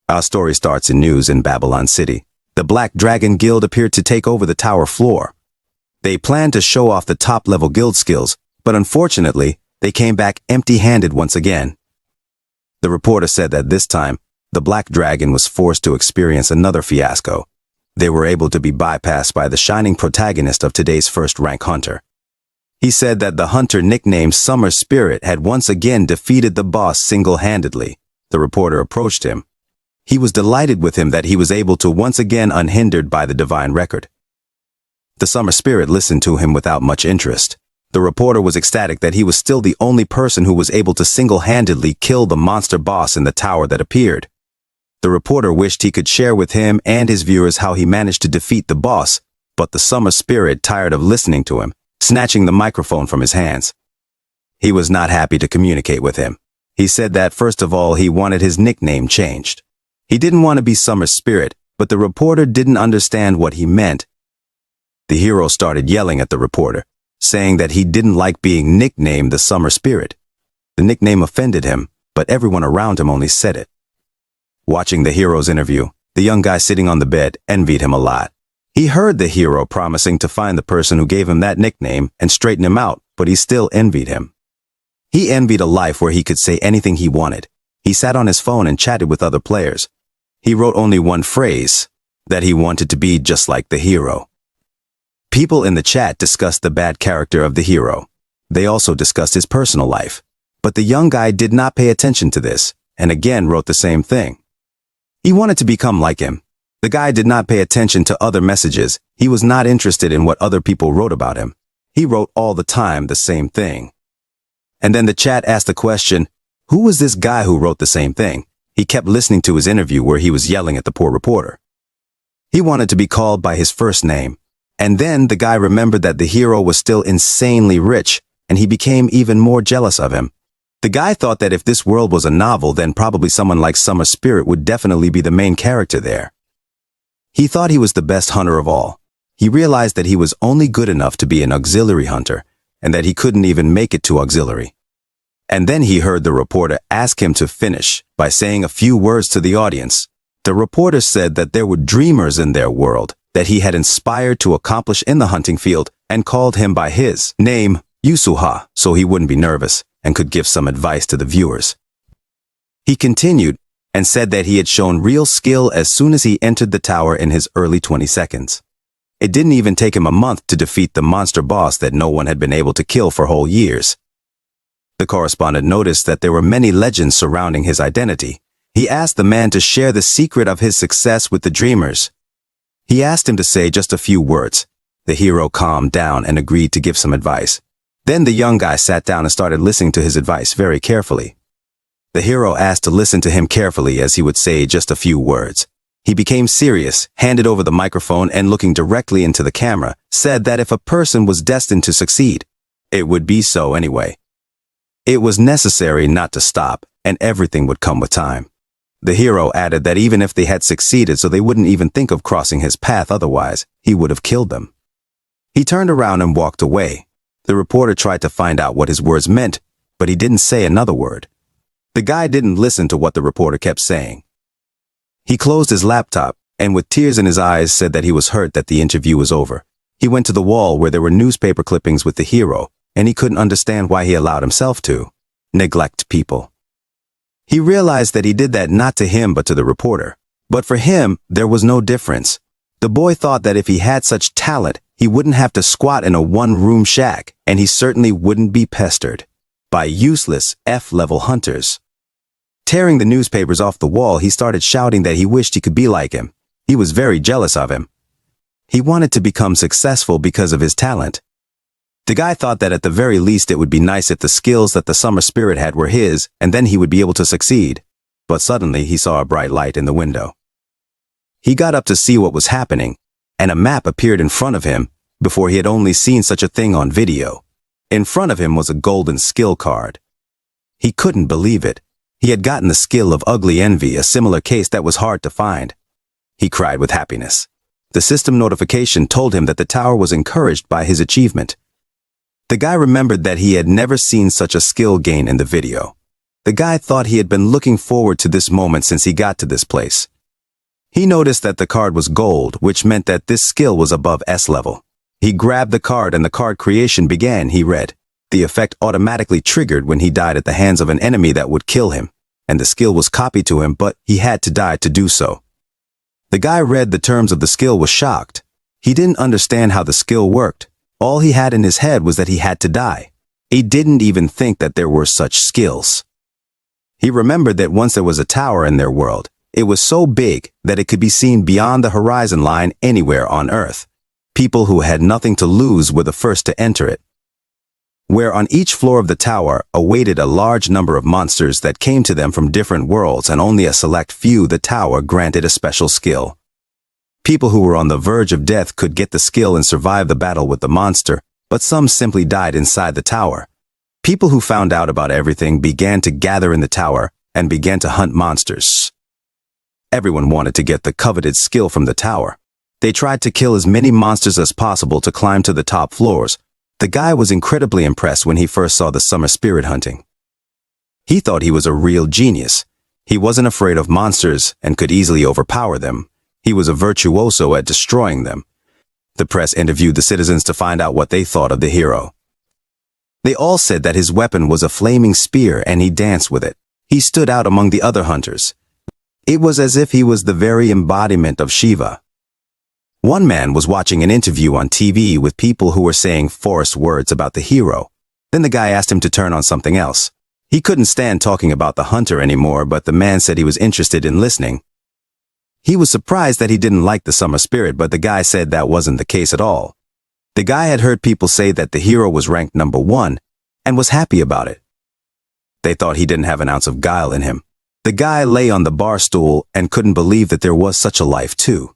Our story starts in news in Babylon City. The Black Dragon Guild appeared to take over the tower floor. They planned to show off the top-level guild skills, but unfortunately, they came back empty-handed once again. The reporter said that this time, the Black Dragon was forced to experience another fiasco. They were able to be bypassed by the shining protagonist of today's first-rank hunter. He said that the hunter nicknamed Summer Spirit had once again defeated the boss single-handedly. The reporter approached him. He was delighted with him that he was able to once again unhindered by the divine record. The Summer Spirit listened to him without much interest. The reporter was ecstatic that he was still the only person who was able to single-handedly kill the monster boss in the tower that appeared. The reporter wished he could share with him and his viewers how he managed to defeat the boss, but the Summer Spirit tired of listening to him, snatching the microphone from his hands. He was not happy to communicate with him. He said that first of all he wanted his nickname changed. He didn't want to be Summer Spirit, but the reporter didn't understand what he meant. The hero started yelling at the reporter, saying that he didn't like being nicknamed the Summer Spirit. The nickname offended him, but everyone around him only said it. Watching the hero's interview, the young guy sitting on the bed envied him a lot. He heard the hero promising to find the person who gave him that nickname and straighten him out, but he still envied him. He envied a life where he could say anything he wanted. He sat on his phone and chatted with other players. He wrote only one phrase, that he wanted to be just like the hero. People in the chat discussed the bad character of the hero. They also discussed his personal life. But the young guy did not pay attention to this, and again wrote the same thing. He wanted to become like him. The guy did not pay attention to other messages. He was not interested in what other people wrote about him. He wrote all the time the same thing. And then the chat asked the question, who was this guy who wrote the same thing? He kept listening to his interview where he was yelling at the poor reporter. He wanted to be called by his first name. And then the guy remembered that the hero was still insanely rich, and he became even more jealous of him. The guy thought that if this world was a novel, then probably someone like Summer Spirit would definitely be the main character there. He thought he was the best hunter of all. He realized that he was only good enough to be an auxiliary hunter, and that he couldn't even make it to auxiliary. And then he heard the reporter ask him to finish by saying a few words to the audience. The reporter said that there were dreamers in their world that he had inspired to accomplish in the hunting field and called him by his name, Yusuha, so he wouldn't be nervous and could give some advice to the viewers. He continued and said that he had shown real skill as soon as he entered the tower in his early 20 seconds. It didn't even take him a month to defeat the monster boss that no one had been able to kill for whole years. The correspondent noticed that there were many legends surrounding his identity. He asked the man to share the secret of his success with the dreamers. He asked him to say just a few words. The hero calmed down and agreed to give some advice. Then the young guy sat down and started listening to his advice very carefully. The hero asked to listen to him carefully as he would say just a few words. He became serious, handed over the microphone, and looking directly into the camera, said that if a person was destined to succeed, it would be so anyway. It was necessary not to stop, and everything would come with time. The hero added that even if they had succeeded, so they wouldn't even think of crossing his path otherwise, he would have killed them. He turned around and walked away. The reporter tried to find out what his words meant, but he didn't say another word. The guy didn't listen to what the reporter kept saying. He closed his laptop, and with tears in his eyes said that he was hurt that the interview was over. He went to the wall where there were newspaper clippings with the hero, and he couldn't understand why he allowed himself to neglect people. He realized that he did that not to him but to the reporter. But for him, there was no difference. The boy thought that if he had such talent, he wouldn't have to squat in a one-room shack, and he certainly wouldn't be pestered by useless F-level hunters. Tearing the newspapers off the wall, he started shouting that he wished he could be like him. He was very jealous of him. He wanted to become successful because of his talent. The guy thought that at the very least it would be nice if the skills that the Summer Spirit had were his, and then he would be able to succeed. But suddenly he saw a bright light in the window. He got up to see what was happening, and a map appeared in front of him before he had only seen such a thing on video. In front of him was a golden skill card. He couldn't believe it. He had gotten the skill of ugly envy, a similar case that was hard to find. He cried with happiness. The system notification told him that the tower was encouraged by his achievement. The guy remembered that he had never seen such a skill gain in the video. The guy thought he had been looking forward to this moment since he got to this place. He noticed that the card was gold, which meant that this skill was above S level. He grabbed the card and the card creation began, he read. The effect automatically triggered when he died at the hands of an enemy that would kill him, and the skill was copied to him, but he had to die to do so. The guy read the terms of the skill was shocked. He didn't understand how the skill worked. All he had in his head was that he had to die. He didn't even think that there were such skills. He remembered that once there was a tower in their world. It was so big that it could be seen beyond the horizon line anywhere on Earth. People who had nothing to lose were the first to enter it. Where on each floor of the tower awaited a large number of monsters that came to them from different worlds, and only a select few the tower granted a special skill. People who were on the verge of death could get the skill and survive the battle with the monster, but some simply died inside the tower. People who found out about everything began to gather in the tower and began to hunt monsters. Everyone wanted to get the coveted skill from the tower. They tried to kill as many monsters as possible to climb to the top floors. The guy was incredibly impressed when he first saw the summer spirit hunting. He thought he was a real genius. He wasn't afraid of monsters and could easily overpower them. He was a virtuoso at destroying them. The press interviewed the citizens to find out what they thought of the hero. They all said that his weapon was a flaming spear and he danced with it. He stood out among the other hunters. It was as if he was the very embodiment of Shiva. One man was watching an interview on TV with people who were saying forced words about the hero. Then the guy asked him to turn on something else. He couldn't stand talking about the hunter anymore, but the man said he was interested in listening. He was surprised that he didn't like the summer spirit, but the guy said that wasn't the case at all. The guy had heard people say that the hero was ranked number 1 and was happy about it. They thought he didn't have an ounce of guile in him. The guy lay on the bar stool and couldn't believe that there was such a life too.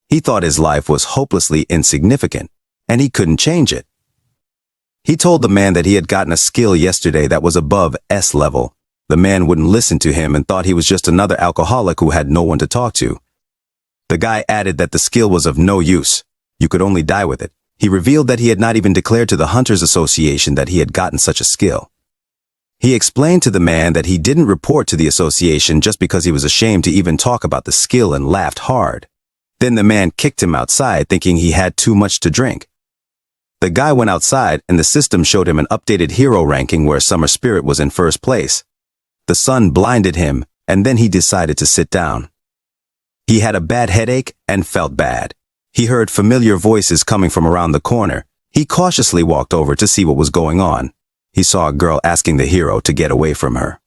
He thought his life was hopelessly insignificant, and he couldn't change it. He told the man that he had gotten a skill yesterday that was above S level. The man wouldn't listen to him and thought he was just another alcoholic who had no one to talk to. The guy added that the skill was of no use. You could only die with it. He revealed that he had not even declared to the Hunters Association that he had gotten such a skill. He explained to the man that he didn't report to the association just because he was ashamed to even talk about the skill and laughed hard. Then the man kicked him outside thinking he had too much to drink. The guy went outside and the system showed him an updated hero ranking where Summer Spirit was in first place. The sun blinded him and then he decided to sit down. He had a bad headache and felt bad. He heard familiar voices coming from around the corner. He cautiously walked over to see what was going on. He saw a girl asking the hero to get away from her.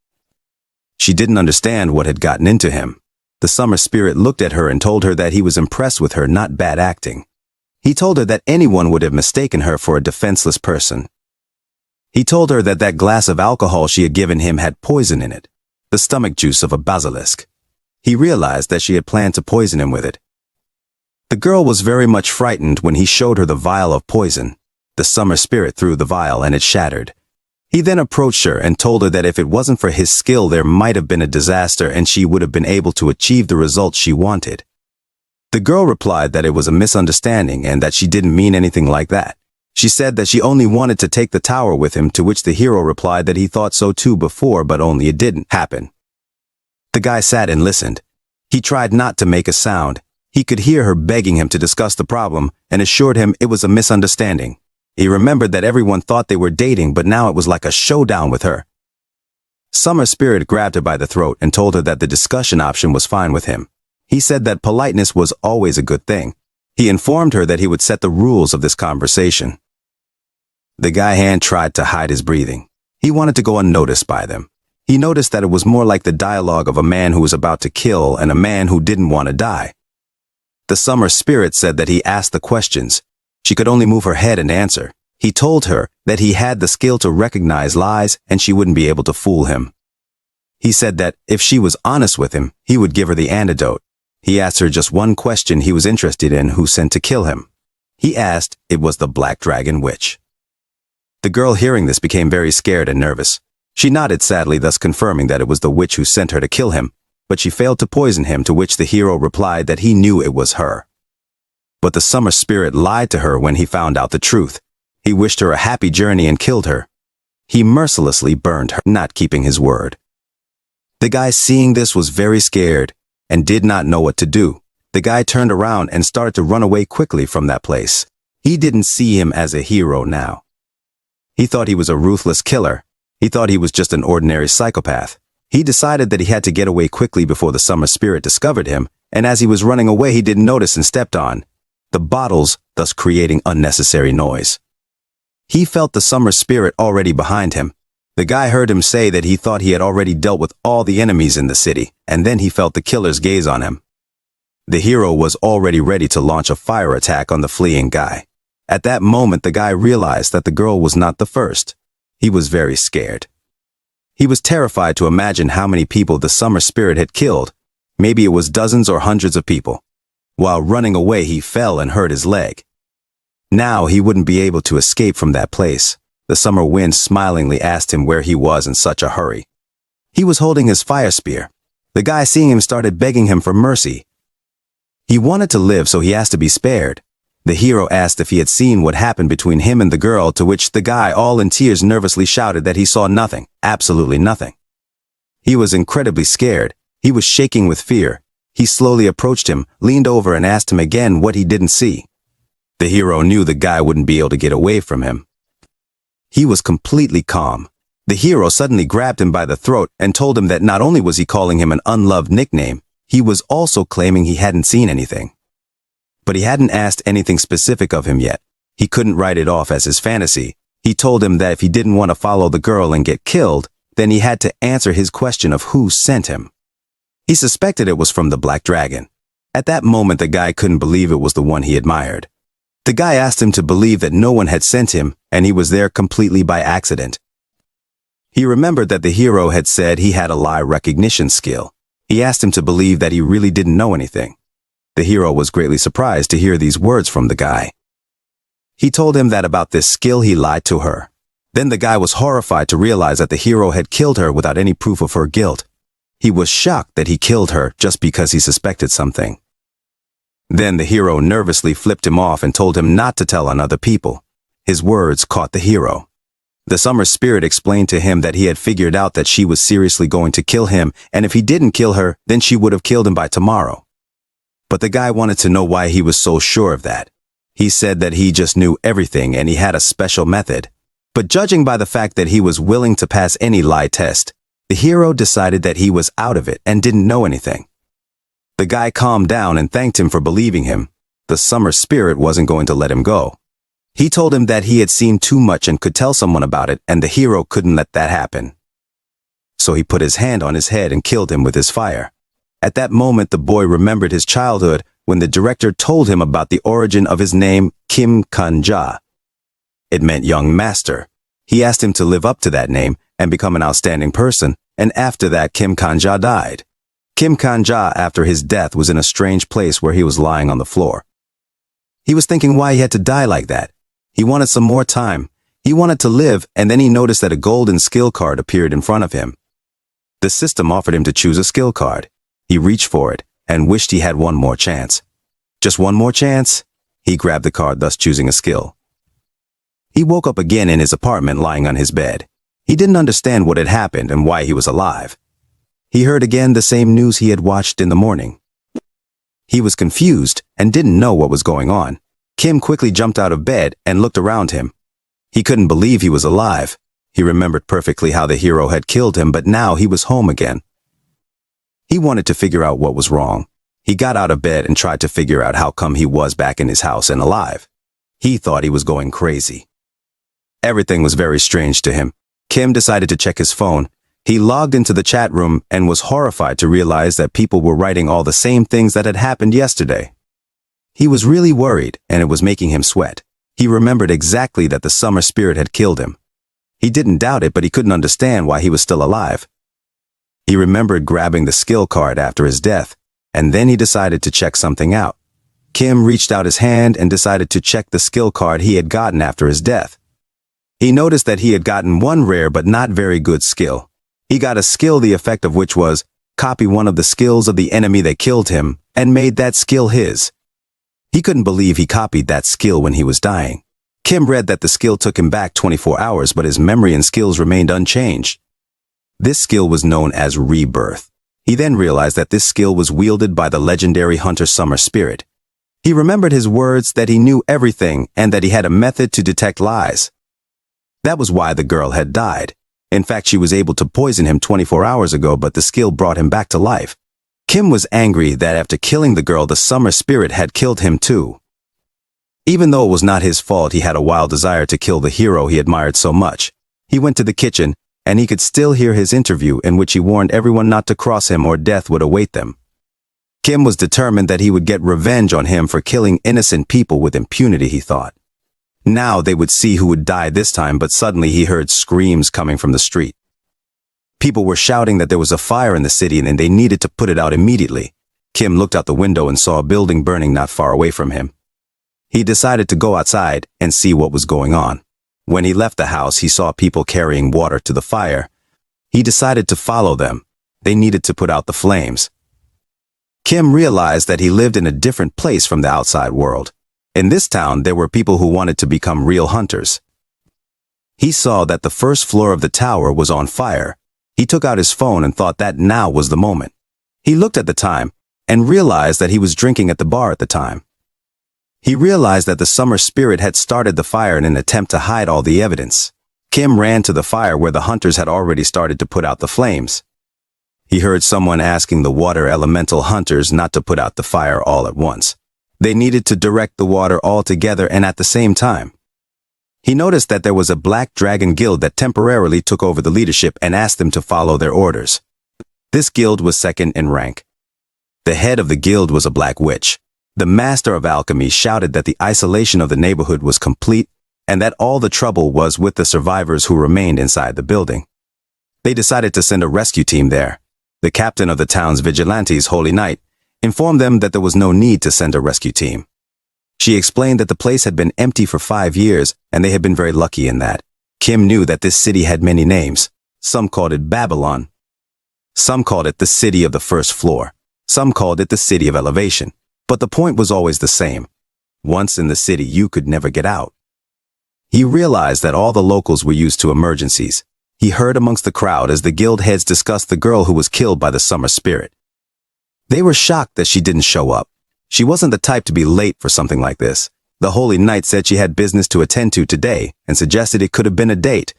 She didn't understand what had gotten into him. The summer spirit looked at her and told her that he was impressed with her not bad acting. He told her that anyone would have mistaken her for a defenseless person. He told her that that glass of alcohol she had given him had poison in it, the stomach juice of a basilisk. He realized that she had planned to poison him with it. The girl was very much frightened when he showed her the vial of poison. The summer spirit threw the vial and it shattered. He then approached her and told her that if it wasn't for his skill there might have been a disaster and she would have been able to achieve the results she wanted. The girl replied that it was a misunderstanding and that she didn't mean anything like that. She said that she only wanted to take the tower with him, to which the hero replied that he thought so too before, but only it didn't happen. The guy sat and listened. He tried not to make a sound. He could hear her begging him to discuss the problem and assured him it was a misunderstanding. He remembered that everyone thought they were dating, but now it was like a showdown with her. Summer Spirit grabbed her by the throat and told her that the discussion option was fine with him. He said that politeness was always a good thing. He informed her that he would set the rules of this conversation. The guy hand tried to hide his breathing. He wanted to go unnoticed by them. He noticed that it was more like the dialogue of a man who was about to kill and a man who didn't want to die. The Summer Spirit said that he asked the questions. She could only move her head and answer. He told her that he had the skill to recognize lies and she wouldn't be able to fool him. He said that if she was honest with him, he would give her the antidote. He asked her just one question he was interested in: who sent to kill him. He asked it was the Black Dragon Witch. The girl, hearing this, became very scared and nervous. She nodded sadly, thus confirming that it was the witch who sent her to kill him, but she failed to poison him, to which the hero replied that he knew it was her. But the Summer Spirit lied to her when he found out the truth. He wished her a happy journey and killed her. He mercilessly burned her, not keeping his word. The guy seeing this was very scared and did not know what to do. The guy turned around and started to run away quickly from that place. He didn't see him as a hero now. He thought he was a ruthless killer. He thought he was just an ordinary psychopath. He decided that he had to get away quickly before the summer spirit discovered him, and as he was running away he didn't notice and stepped on the bottles, thus creating unnecessary noise. He felt the summer spirit already behind him. The guy heard him say that he thought he had already dealt with all the enemies in the city, and then he felt the killer's gaze on him. The hero was already ready to launch a fire attack on the fleeing guy. At that moment the guy realized that the girl was not the first. He was very scared. He was terrified to imagine how many people the summer spirit had killed. Maybe it was dozens or hundreds of people. While running away he fell and hurt his leg. Now he wouldn't be able to escape from that place. The summer wind smilingly asked him where he was in such a hurry. He was holding his fire spear. The guy seeing him started begging him for mercy. He wanted to live, so he asked to be spared. The hero asked if he had seen what happened between him and the girl, to which the guy, all in tears, nervously shouted that he saw nothing, absolutely nothing. He was incredibly scared. He was shaking with fear. He slowly approached him, leaned over and asked him again what he didn't see. The hero knew the guy wouldn't be able to get away from him. He was completely calm. The hero suddenly grabbed him by the throat and told him that not only was he calling him an unloved nickname, he was also claiming he hadn't seen anything. But he hadn't asked anything specific of him yet. He couldn't write it off as his fantasy. He told him that if he didn't want to follow the girl and get killed, then he had to answer his question of who sent him. He suspected it was from the Black Dragon. At that moment the guy couldn't believe it was the one he admired. The guy asked him to believe that no one had sent him, and he was there completely by accident. He remembered that the hero had said he had a lie recognition skill. He asked him to believe that he really didn't know anything. The hero was greatly surprised to hear these words from the guy. He told him that about this skill he lied to her. Then the guy was horrified to realize that the hero had killed her without any proof of her guilt. He was shocked that he killed her just because he suspected something. Then the hero nervously flipped him off and told him not to tell on other people. His words caught the hero. The summer spirit explained to him that he had figured out that she was seriously going to kill him, and if he didn't kill her, then she would have killed him by tomorrow. But the guy wanted to know why he was so sure of that. He said that he just knew everything and he had a special method. But judging by the fact that he was willing to pass any lie test, the hero decided that he was out of it and didn't know anything. The guy calmed down and thanked him for believing him. The summer spirit wasn't going to let him go. He told him that he had seen too much and could tell someone about it, and the hero couldn't let that happen. So he put his hand on his head and killed him with his fire. At that moment the boy remembered his childhood when the director told him about the origin of his name, Kim Kanja. It meant young master. He asked him to live up to that name and become an outstanding person, and after that Kim Kanja died. Kim Kanja, after his death, was in a strange place where he was lying on the floor. He was thinking why he had to die like that. He wanted some more time. He wanted to live, and then he noticed that a golden skill card appeared in front of him. The system offered him to choose a skill card. He reached for it and wished he had one more chance. Just one more chance? He grabbed the card, thus choosing a skill. He woke up again in his apartment lying on his bed. He didn't understand what had happened and why he was alive. He heard again the same news he had watched in the morning. He was confused and didn't know what was going on. Kim quickly jumped out of bed and looked around him. He couldn't believe he was alive. He remembered perfectly how the hero had killed him, but now he was home again. He wanted to figure out what was wrong. He got out of bed and tried to figure out how come he was back in his house and alive. He thought he was going crazy. Everything was very strange to him. Kim decided to check his phone. He logged into the chat room and was horrified to realize that people were writing all the same things that had happened yesterday. He was really worried, and it was making him sweat. He remembered exactly that the summer spirit had killed him. He didn't doubt it, but he couldn't understand why he was still alive. He remembered grabbing the skill card after his death, and then he decided to check something out. Kim reached out his hand and decided to check the skill card he had gotten after his death. He noticed that he had gotten one rare but not very good skill. He got a skill the effect of which was copy one of the skills of the enemy that killed him and made that skill his. He couldn't believe he copied that skill when he was dying. Kim read that the skill took him back 24 hours, but his memory and skills remained unchanged. This skill was known as rebirth. He then realized that this skill was wielded by the legendary hunter Summer Spirit. He remembered his words that he knew everything and that he had a method to detect lies. That was why the girl had died. In fact, she was able to poison him 24 hours ago, but the skill brought him back to life. Kim was angry that after killing the girl, the Summer Spirit had killed him too. Even though it was not his fault, he had a wild desire to kill the hero he admired so much. He went to the kitchen, and he could still hear his interview in which he warned everyone not to cross him or death would await them. Kim was determined that he would get revenge on him for killing innocent people with impunity, he thought. Now they would see who would die this time, but suddenly he heard screams coming from the street. People were shouting that there was a fire in the city and they needed to put it out immediately. Kim looked out the window and saw a building burning not far away from him. He decided to go outside and see what was going on. When he left the house, he saw people carrying water to the fire. He decided to follow them. They needed to put out the flames. Kim realized that he lived in a different place from the outside world. In this town, there were people who wanted to become real hunters. He saw that the first floor of the tower was on fire. He took out his phone and thought that now was the moment. He looked at the time and realized that he was drinking at the bar at the time. He realized that the Summer Spirit had started the fire in an attempt to hide all the evidence. Kim ran to the fire where the hunters had already started to put out the flames. He heard someone asking the water elemental hunters not to put out the fire all at once. They needed to direct the water all together and at the same time. He noticed that there was a Black Dragon Guild that temporarily took over the leadership and asked them to follow their orders. This guild was second in rank. The head of the guild was a black witch. The master of alchemy shouted that the isolation of the neighborhood was complete and that all the trouble was with the survivors who remained inside the building. They decided to send a rescue team there. The captain of the town's vigilantes, Holy Knight, informed them that there was no need to send a rescue team. She explained that the place had been empty for 5 years and they had been very lucky in that. Kim knew that this city had many names. Some called it Babylon. Some called it the city of the first floor. Some called it the city of elevation. But the point was always the same. Once in the city, you could never get out. He realized that all the locals were used to emergencies. He heard amongst the crowd as the guild heads discussed the girl who was killed by the Summer Spirit. They were shocked that she didn't show up. She wasn't the type to be late for something like this. The Holy Knight said she had business to attend to today and suggested it could have been a date.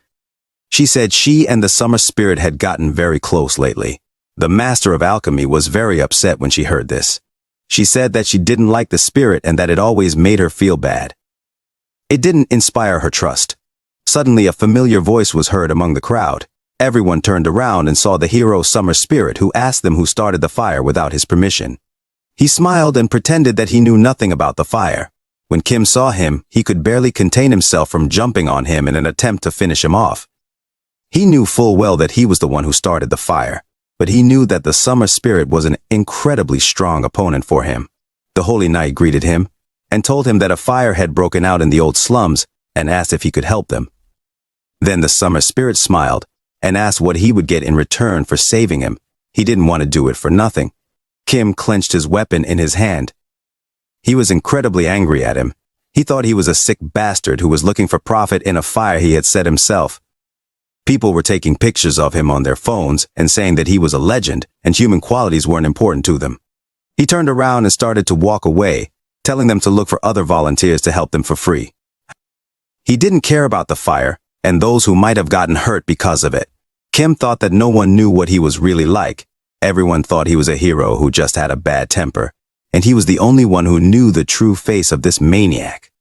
She said she and the Summer Spirit had gotten very close lately. The Master of Alchemy was very upset when she heard this. She said that she didn't like the spirit and that it always made her feel bad. It didn't inspire her trust. Suddenly a familiar voice was heard among the crowd. Everyone turned around and saw the hero Summer Spirit, who asked them who started the fire without his permission. He smiled and pretended that he knew nothing about the fire. When Kim saw him, he could barely contain himself from jumping on him in an attempt to finish him off. He knew full well that he was the one who started the fire, but he knew that the Summer Spirit was an incredibly strong opponent for him. The Holy Knight greeted him and told him that a fire had broken out in the old slums and asked if he could help them. Then the Summer Spirit smiled and asked what he would get in return for saving him. He didn't want to do it for nothing. Kim clenched his weapon in his hand. He was incredibly angry at him. He thought he was a sick bastard who was looking for profit in a fire he had set himself. People were taking pictures of him on their phones and saying that he was a legend and human qualities weren't important to them. He turned around and started to walk away, telling them to look for other volunteers to help them for free. He didn't care about the fire and those who might have gotten hurt because of it. Kim thought that no one knew what he was really like. Everyone thought he was a hero who just had a bad temper, and he was the only one who knew the true face of this maniac.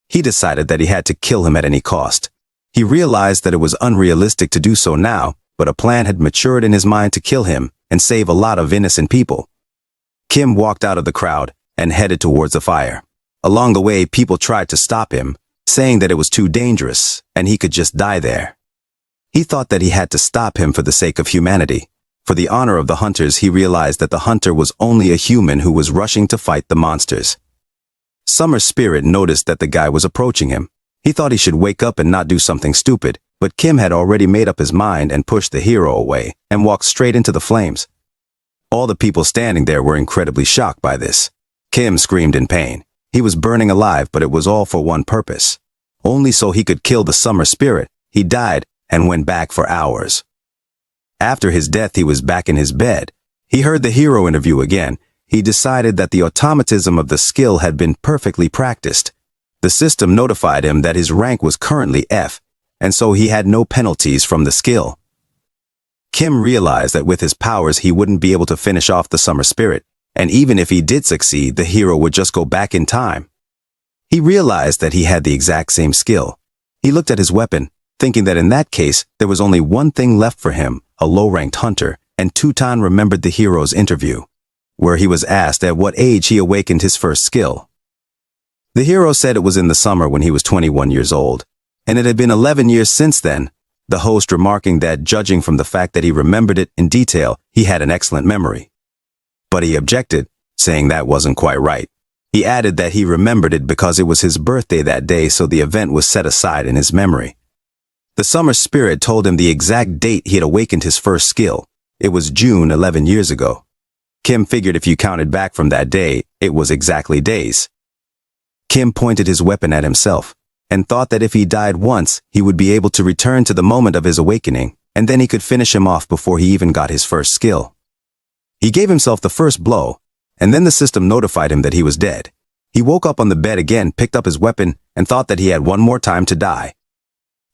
He decided that he had to kill him at any cost. He realized that it was unrealistic to do so now, but a plan had matured in his mind to kill him and save a lot of innocent people. Kim walked out of the crowd and headed towards the fire. Along the way, people tried to stop him, saying that it was too dangerous and he could just die there. He thought that he had to stop him for the sake of humanity. For the honor of the hunters, he realized that the hunter was only a human who was rushing to fight the monsters. Summer Spirit noticed that the guy was approaching him. He thought he should wake up and not do something stupid, but Kim had already made up his mind and pushed the hero away and walked straight into the flames. All the people standing there were incredibly shocked by this. Kim screamed in pain. He was burning alive, but it was all for one purpose. Only so he could kill the Summer Spirit. He died and went back for hours. After his death, he was back in his bed. He heard the hero interview again. He decided that the automatism of the skill had been perfectly practiced. The system notified him that his rank was currently F, and so he had no penalties from the skill. Kim realized that with his powers he wouldn't be able to finish off the summer spirit, and even if he did succeed, the hero would just go back in time. He realized that he had the exact same skill. He looked at his weapon, thinking that in that case there was only one thing left for him, a low-ranked hunter, and Tutan remembered the hero's interview, where he was asked at what age he awakened his first skill. The hero said it was in the summer when he was 21 years old, and it had been 11 years since then, the host remarking that judging from the fact that he remembered it in detail, he had an excellent memory. But he objected, saying that wasn't quite right. He added that he remembered it because it was his birthday that day, so the event was set aside in his memory. The summer spirit told him the exact date he had awakened his first skill. It was June 11 years ago. Kim figured if you counted back from that day, it was exactly days. Kim pointed his weapon at himself, and thought that if he died once, he would be able to return to the moment of his awakening, and then he could finish him off before he even got his first skill. He gave himself the first blow, and then the system notified him that he was dead. He woke up on the bed again, picked up his weapon, and thought that he had one more time to die.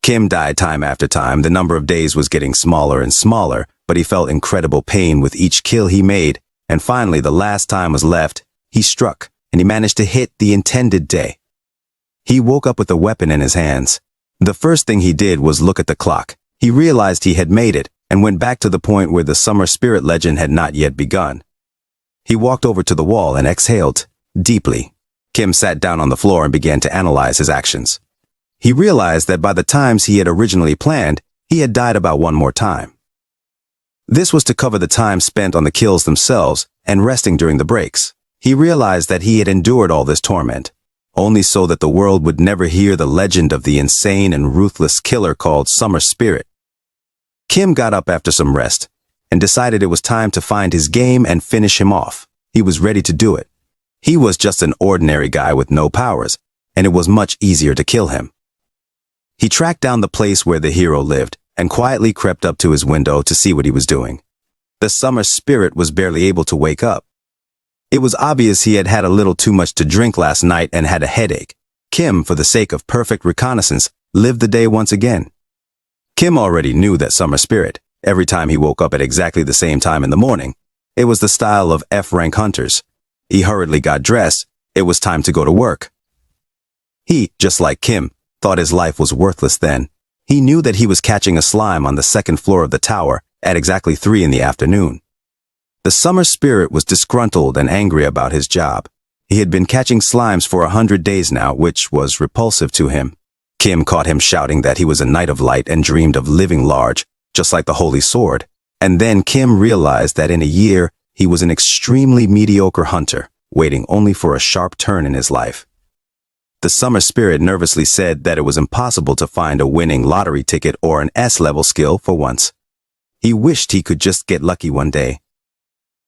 Kim died time after time. The number of days was getting smaller and smaller, but he felt incredible pain with each kill he made, and finally the last time was left. He struck, and he managed to hit the intended day. He woke up with the weapon in his hands. The first thing he did was look at the clock. He realized he had made it, and went back to the point where the summer spirit legend had not yet begun. He walked over to the wall and exhaled deeply. Kim sat down on the floor and began to analyze his actions. He realized that by the times he had originally planned, he had died about one more time. This was to cover the time spent on the kills themselves and resting during the breaks. He realized that he had endured all this torment, only so that the world would never hear the legend of the insane and ruthless killer called Summer Spirit. Kim got up after some rest and decided it was time to find his game and finish him off. He was ready to do it. He was just an ordinary guy with no powers, and it was much easier to kill him. He tracked down the place where the hero lived and quietly crept up to his window to see what he was doing. The Summer Spirit was barely able to wake up. It was obvious he had had a little too much to drink last night and had a headache. Kim, for the sake of perfect reconnaissance, lived the day once again. Kim already knew that Summer Spirit. Every time he woke up at exactly the same time in the morning, it was the style of F-rank hunters. He hurriedly got dressed. It was time to go to work. He, just like Kim, thought his life was worthless then. He knew that he was catching a slime on the second floor of the tower at exactly 3 in the afternoon. The Summer Spirit was disgruntled and angry about his job. He had been catching slimes for 100 days now, which was repulsive to him. Kim caught him shouting that he was a knight of light and dreamed of living large, just like the Holy Sword. And then Kim realized that in a year, he was an extremely mediocre hunter, waiting only for a sharp turn in his life. The Summer Spirit nervously said that it was impossible to find a winning lottery ticket or an S-level skill for once. He wished he could just get lucky one day.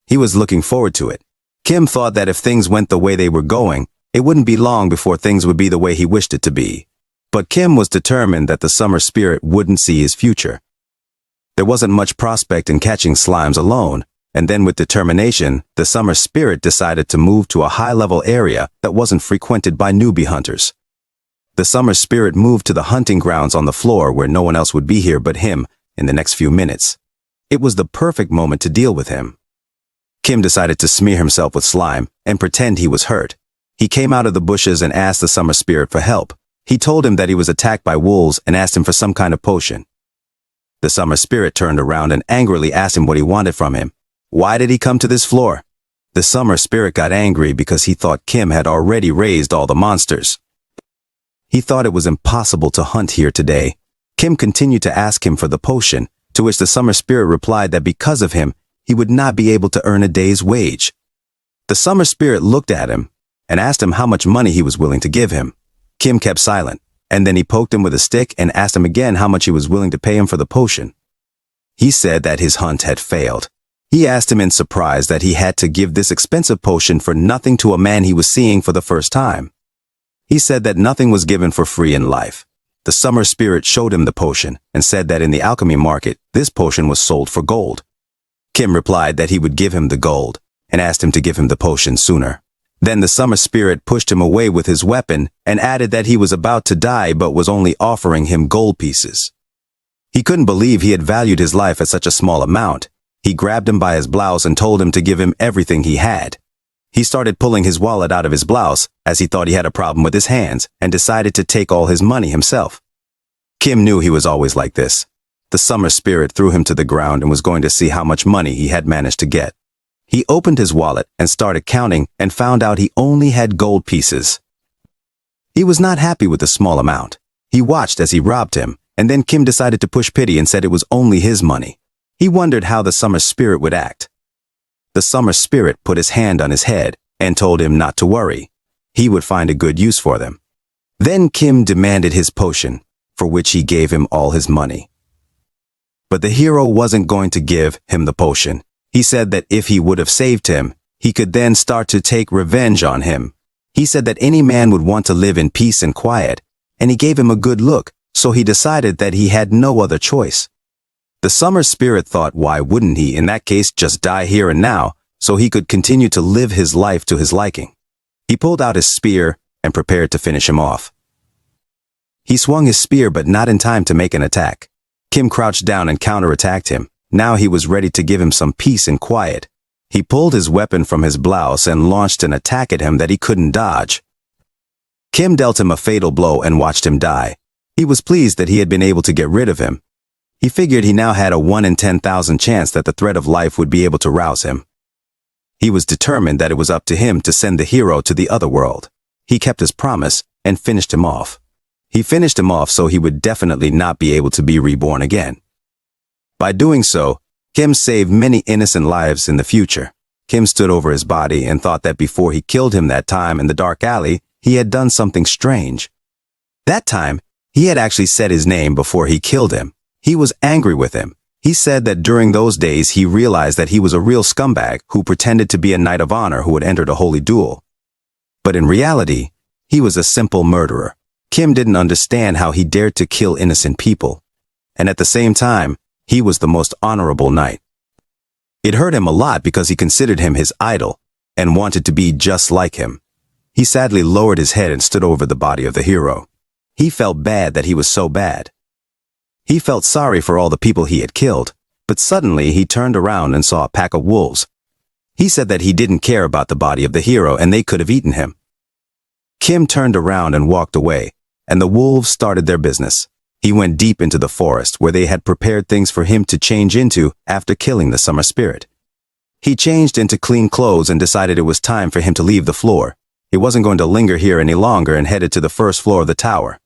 He was looking forward to it. Kim thought that if things went the way they were going, it wouldn't be long before things would be the way he wished it to be. But Kim was determined that the Summer Spirit wouldn't see his future. There wasn't much prospect in catching slimes alone, and then with determination, the Summer Spirit decided to move to a high-level area that wasn't frequented by newbie hunters. The Summer Spirit moved to the hunting grounds on the floor where no one else would be here but him in the next few minutes. It was the perfect moment to deal with him. Kim decided to smear himself with slime and pretend he was hurt. He came out of the bushes and asked the Summer Spirit for help. He told him that he was attacked by wolves and asked him for some kind of potion. The Summer Spirit turned around and angrily asked him what he wanted from him. Why did he come to this floor? The Summer Spirit got angry because he thought Kim had already raised all the monsters. He thought it was impossible to hunt here today. Kim continued to ask him for the potion, to which the Summer Spirit replied that because of him, he would not be able to earn a day's wage. The Summer Spirit looked at him and asked him how much money he was willing to give him. Kim kept silent, and then he poked him with a stick and asked him again how much he was willing to pay him for the potion. He said that his hunt had failed. He asked him in surprise that he had to give this expensive potion for nothing to a man he was seeing for the first time. He said that nothing was given for free in life. The summer spirit showed him the potion and said that in the alchemy market, this potion was sold for gold. Kim replied that he would give him the gold and asked him to give him the potion sooner. Then the summer spirit pushed him away with his weapon and added that he was about to die but was only offering him gold pieces. He couldn't believe he had valued his life at such a small amount. He grabbed him by his blouse and told him to give him everything he had. He started pulling his wallet out of his blouse as he thought he had a problem with his hands and decided to take all his money himself. Kim knew he was always like this. The summer spirit threw him to the ground and was going to see how much money he had managed to get. He opened his wallet and started counting and found out he only had gold pieces. He was not happy with the small amount. He watched as he robbed him, and then Kim decided to push pity and said it was only his money. He wondered how the summer spirit would act. The summer spirit put his hand on his head and told him not to worry. He would find a good use for them. Then Kim demanded his potion, for which he gave him all his money. But the hero wasn't going to give him the potion. He said that if he would have saved him, he could then start to take revenge on him. He said that any man would want to live in peace and quiet, and he gave him a good look, so he decided that he had no other choice. The summer spirit thought, why wouldn't he in that case just die here and now, so he could continue to live his life to his liking. He pulled out his spear and prepared to finish him off. He swung his spear but not in time to make an attack. Kim crouched down and counterattacked him. Now he was ready to give him some peace and quiet. He pulled his weapon from his blouse and launched an attack at him that he couldn't dodge. Kim dealt him a fatal blow and watched him die. He was pleased that he had been able to get rid of him. He figured he now had a 1 in 10,000 chance that the threat of life would be able to rouse him. He was determined that it was up to him to send the hero to the other world. He kept his promise and finished him off. He finished him off so he would definitely not be able to be reborn again. By doing so, Kim saved many innocent lives in the future. Kim stood over his body and thought that before he killed him that time in the dark alley, he had done something strange. That time, he had actually said his name before he killed him. He was angry with him. He said that during those days he realized that he was a real scumbag who pretended to be a knight of honor who had entered a holy duel. But in reality, he was a simple murderer. Kim didn't understand how he dared to kill innocent people. And at the same time, he was the most honorable knight. It hurt him a lot because he considered him his idol and wanted to be just like him. He sadly lowered his head and stood over the body of the hero. He felt bad that he was so bad. He felt sorry for all the people he had killed, but suddenly he turned around and saw a pack of wolves. He said that he didn't care about the body of the hero and they could have eaten him. Kim turned around and walked away, and the wolves started their business. He went deep into the forest where they had prepared things for him to change into after killing the summer spirit. He changed into clean clothes and decided it was time for him to leave the floor. He wasn't going to linger here any longer and headed to the first floor of the tower.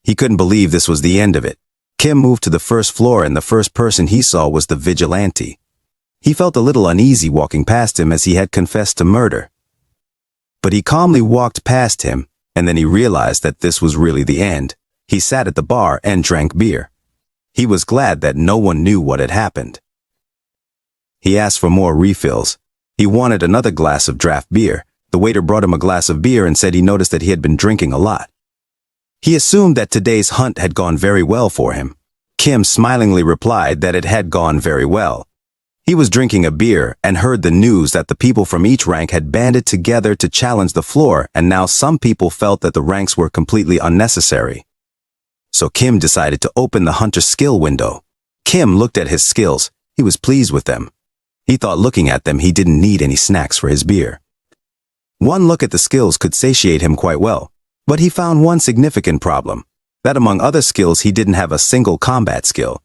He couldn't believe this was the end of it. Kim moved to the first floor and the first person he saw was the vigilante. He felt a little uneasy walking past him as he had confessed to murder. But he calmly walked past him, and then he realized that this was really the end. He sat at the bar and drank beer. He was glad that no one knew what had happened. He asked for more refills. He wanted another glass of draft beer. The waiter brought him a glass of beer and said he noticed that he had been drinking a lot. He assumed that today's hunt had gone very well for him. Kim smilingly replied that it had gone very well. He was drinking a beer and heard the news that the people from each rank had banded together to challenge the floor, and now some people felt that the ranks were completely unnecessary. So Kim decided to open the hunter's skill window. Kim looked at his skills. He was pleased with them. He thought looking at them he didn't need any snacks for his beer. One look at the skills could satiate him quite well, but he found one significant problem, that among other skills he didn't have a single combat skill.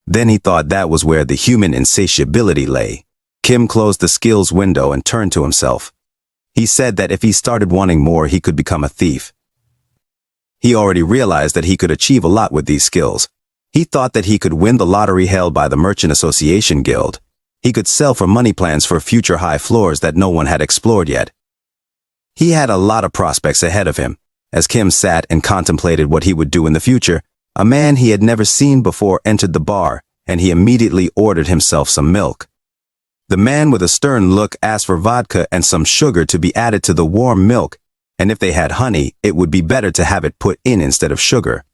Then he thought that was where the human insatiability lay. Kim closed the skills window and turned to himself. He said that if he started wanting more he could become a thief. He already realized that he could achieve a lot with these skills. He thought that he could win the lottery held by the Merchant Association Guild. He could sell for money plans for future high floors that no one had explored yet. He had a lot of prospects ahead of him. As Kim sat and contemplated what he would do in the future, a man he had never seen before entered the bar, and he immediately ordered himself some milk. The man with a stern look asked for vodka and some sugar to be added to the warm milk, and if they had honey, it would be better to have it put in instead of sugar.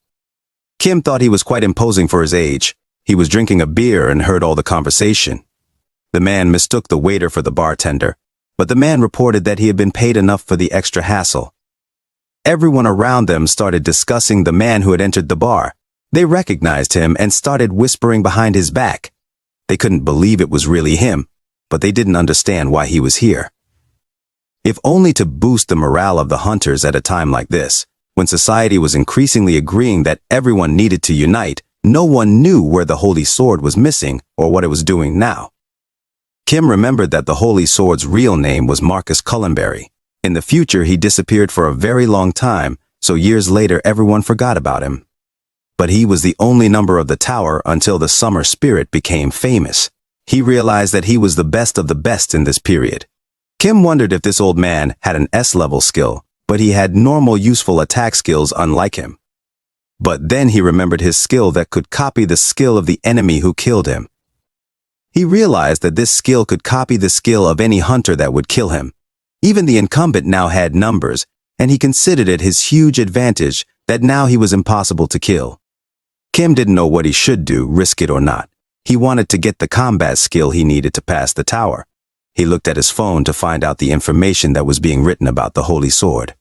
Kim thought he was quite imposing for his age. He was drinking a beer and heard all the conversation. The man mistook the waiter for the bartender, but the man reported that he had been paid enough for the extra hassle. Everyone around them started discussing the man who had entered the bar. They recognized him and started whispering behind his back. They couldn't believe it was really him, but they didn't understand why he was here. If only to boost the morale of the hunters at a time like this, when society was increasingly agreeing that everyone needed to unite. No one knew where the Holy Sword was missing or what it was doing now. Kim remembered that the Holy Sword's real name was Marcus Cullenberry. In the future, he disappeared for a very long time, so years later everyone forgot about him. But he was the only number of the tower until the Summer Spirit became famous. He realized that he was the best of the best in this period. Kim wondered if this old man had an S-level skill, but he had normal useful attack skills unlike him. But then he remembered his skill that could copy the skill of the enemy who killed him. He realized that this skill could copy the skill of any hunter that would kill him. Even the incumbent now had numbers, and he considered it his huge advantage that now he was impossible to kill. Kim didn't know what he should do, risk it or not. He wanted to get the combat skill he needed to pass the tower. He looked at his phone to find out the information that was being written about the Holy Sword.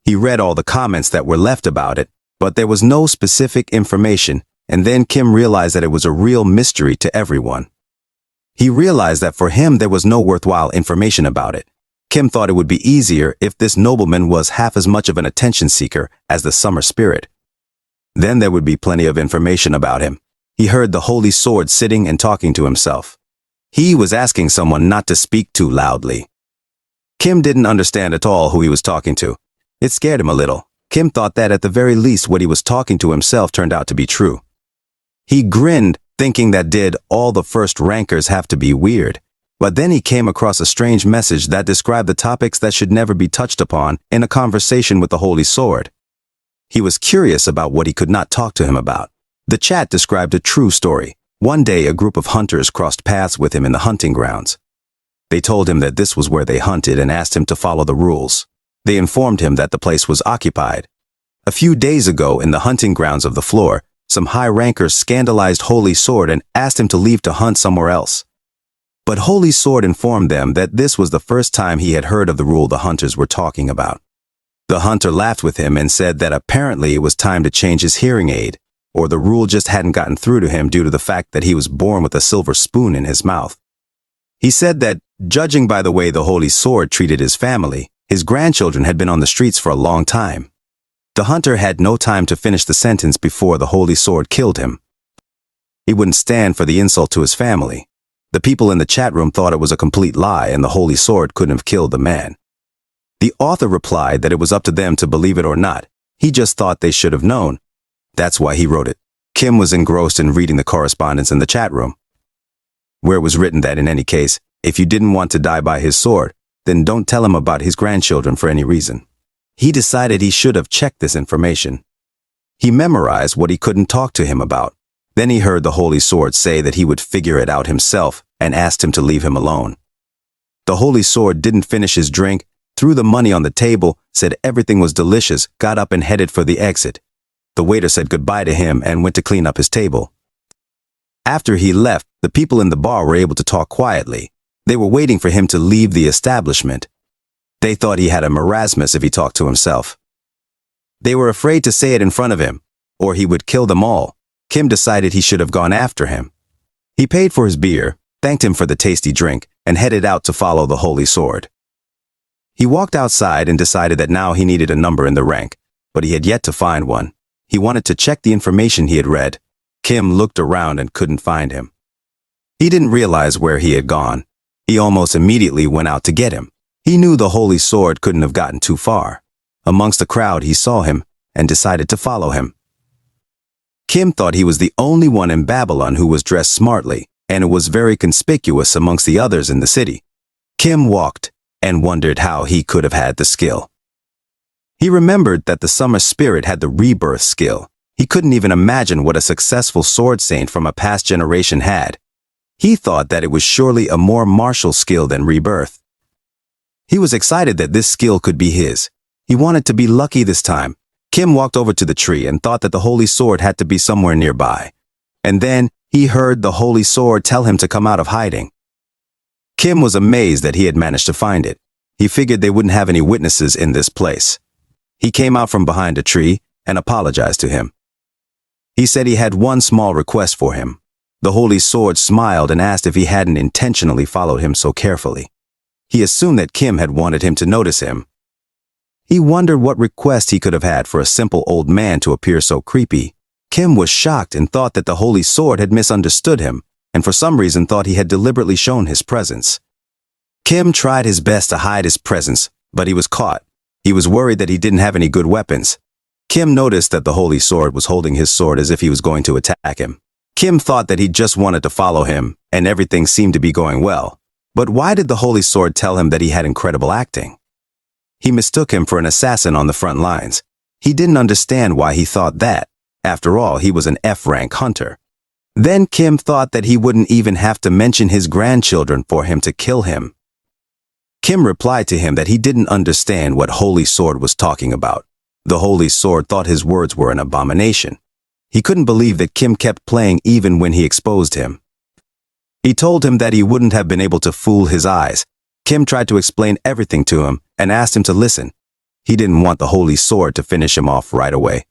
He read all the comments that were left about it, but there was no specific information, and then Kim realized that it was a real mystery to everyone. He realized that for him there was no worthwhile information about it. Kim thought it would be easier if this nobleman was half as much of an attention seeker as the Summer Spirit. Then there would be plenty of information about him. He heard the Holy Sword sitting and talking to himself. He was asking someone not to speak too loudly. Kim didn't understand at all who he was talking to. It scared him a little. Kim thought that at the very least what he was talking to himself turned out to be true. He grinned, thinking that did all the first rankers have to be weird. But then he came across a strange message that described the topics that should never be touched upon in a conversation with the Holy Sword. He was curious about what he could not talk to him about. The chat described a true story. One day a group of hunters crossed paths with him in the hunting grounds. They told him that this was where they hunted and asked him to follow the rules. They informed him that the place was occupied. A few days ago in the hunting grounds of the floor, some high rankers scandalized Holy Sword and asked him to leave to hunt somewhere else. But Holy Sword informed them that this was the first time he had heard of the rule the hunters were talking about. The hunter laughed with him and said that apparently it was time to change his hearing aid, or the rule just hadn't gotten through to him due to the fact that he was born with a silver spoon in his mouth. He said that, judging by the way the Holy Sword treated his family, his grandchildren had been on the streets for a long time. The hunter had no time to finish the sentence before the Holy Sword killed him. He wouldn't stand for the insult to his family. The people in the chat room thought it was a complete lie and the Holy Sword couldn't have killed the man. The author replied that it was up to them to believe it or not. He just thought they should have known. That's why he wrote it. Kim was engrossed in reading the correspondence in the chat room, where it was written that in any case, if you didn't want to die by his sword, then don't tell him about his grandchildren for any reason. He decided he should have checked this information. He memorized what he couldn't talk to him about. Then he heard the Holy Sword say that he would figure it out himself and asked him to leave him alone. The Holy Sword didn't finish his drink, threw the money on the table, said everything was delicious, got up and headed for the exit. The waiter said goodbye to him and went to clean up his table. After he left, the people in the bar were able to talk quietly. They were waiting for him to leave the establishment. They thought he had a marasmus if he talked to himself. They were afraid to say it in front of him, or he would kill them all. Kim decided he should have gone after him. He paid for his beer, thanked him for the tasty drink, and headed out to follow the Holy Sword. He walked outside and decided that now he needed a number in the rank, but he had yet to find one. He wanted to check the information he had read. Kim looked around and couldn't find him. He didn't realize where he had gone. He almost immediately went out to get him. He knew the Holy Sword couldn't have gotten too far. Amongst the crowd he saw him and decided to follow him. Kim thought he was the only one in Babylon who was dressed smartly, and it was very conspicuous amongst the others in the city. Kim walked and wondered how he could have had the skill. He remembered that the Summer Spirit had the rebirth skill. He couldn't even imagine what a successful sword saint from a past generation had. He thought that it was surely a more martial skill than rebirth. He was excited that this skill could be his. He wanted to be lucky this time. Kim walked over to the tree and thought that the holy sword had to be somewhere nearby. And then he heard the holy sword tell him to come out of hiding. Kim was amazed that he had managed to find it. He figured they wouldn't have any witnesses in this place. He came out from behind a tree and apologized to him. He said he had one small request for him. The holy sword smiled and asked if he hadn't intentionally followed him so carefully. He assumed that Kim had wanted him to notice him. He wondered what request he could have had for a simple old man to appear so creepy. Kim was shocked and thought that the holy sword had misunderstood him, and for some reason thought he had deliberately shown his presence. Kim tried his best to hide his presence, but he was caught. He was worried that he didn't have any good weapons. Kim noticed that the holy sword was holding his sword as if he was going to attack him. Kim thought that he just wanted to follow him, and everything seemed to be going well. But why did the holy sword tell him that he had incredible acting? He mistook him for an assassin on the front lines. He didn't understand why he thought that. After all, he was an F-rank hunter. Then Kim thought that he wouldn't even have to mention his grandchildren for him to kill him. Kim replied to him that he didn't understand what holy sword was talking about. The holy sword thought his words were an abomination. He couldn't believe that Kim kept playing even when he exposed him. He told him that he wouldn't have been able to fool his eyes. Kim tried to explain everything to him and asked him to listen. He didn't want the holy sword to finish him off right away.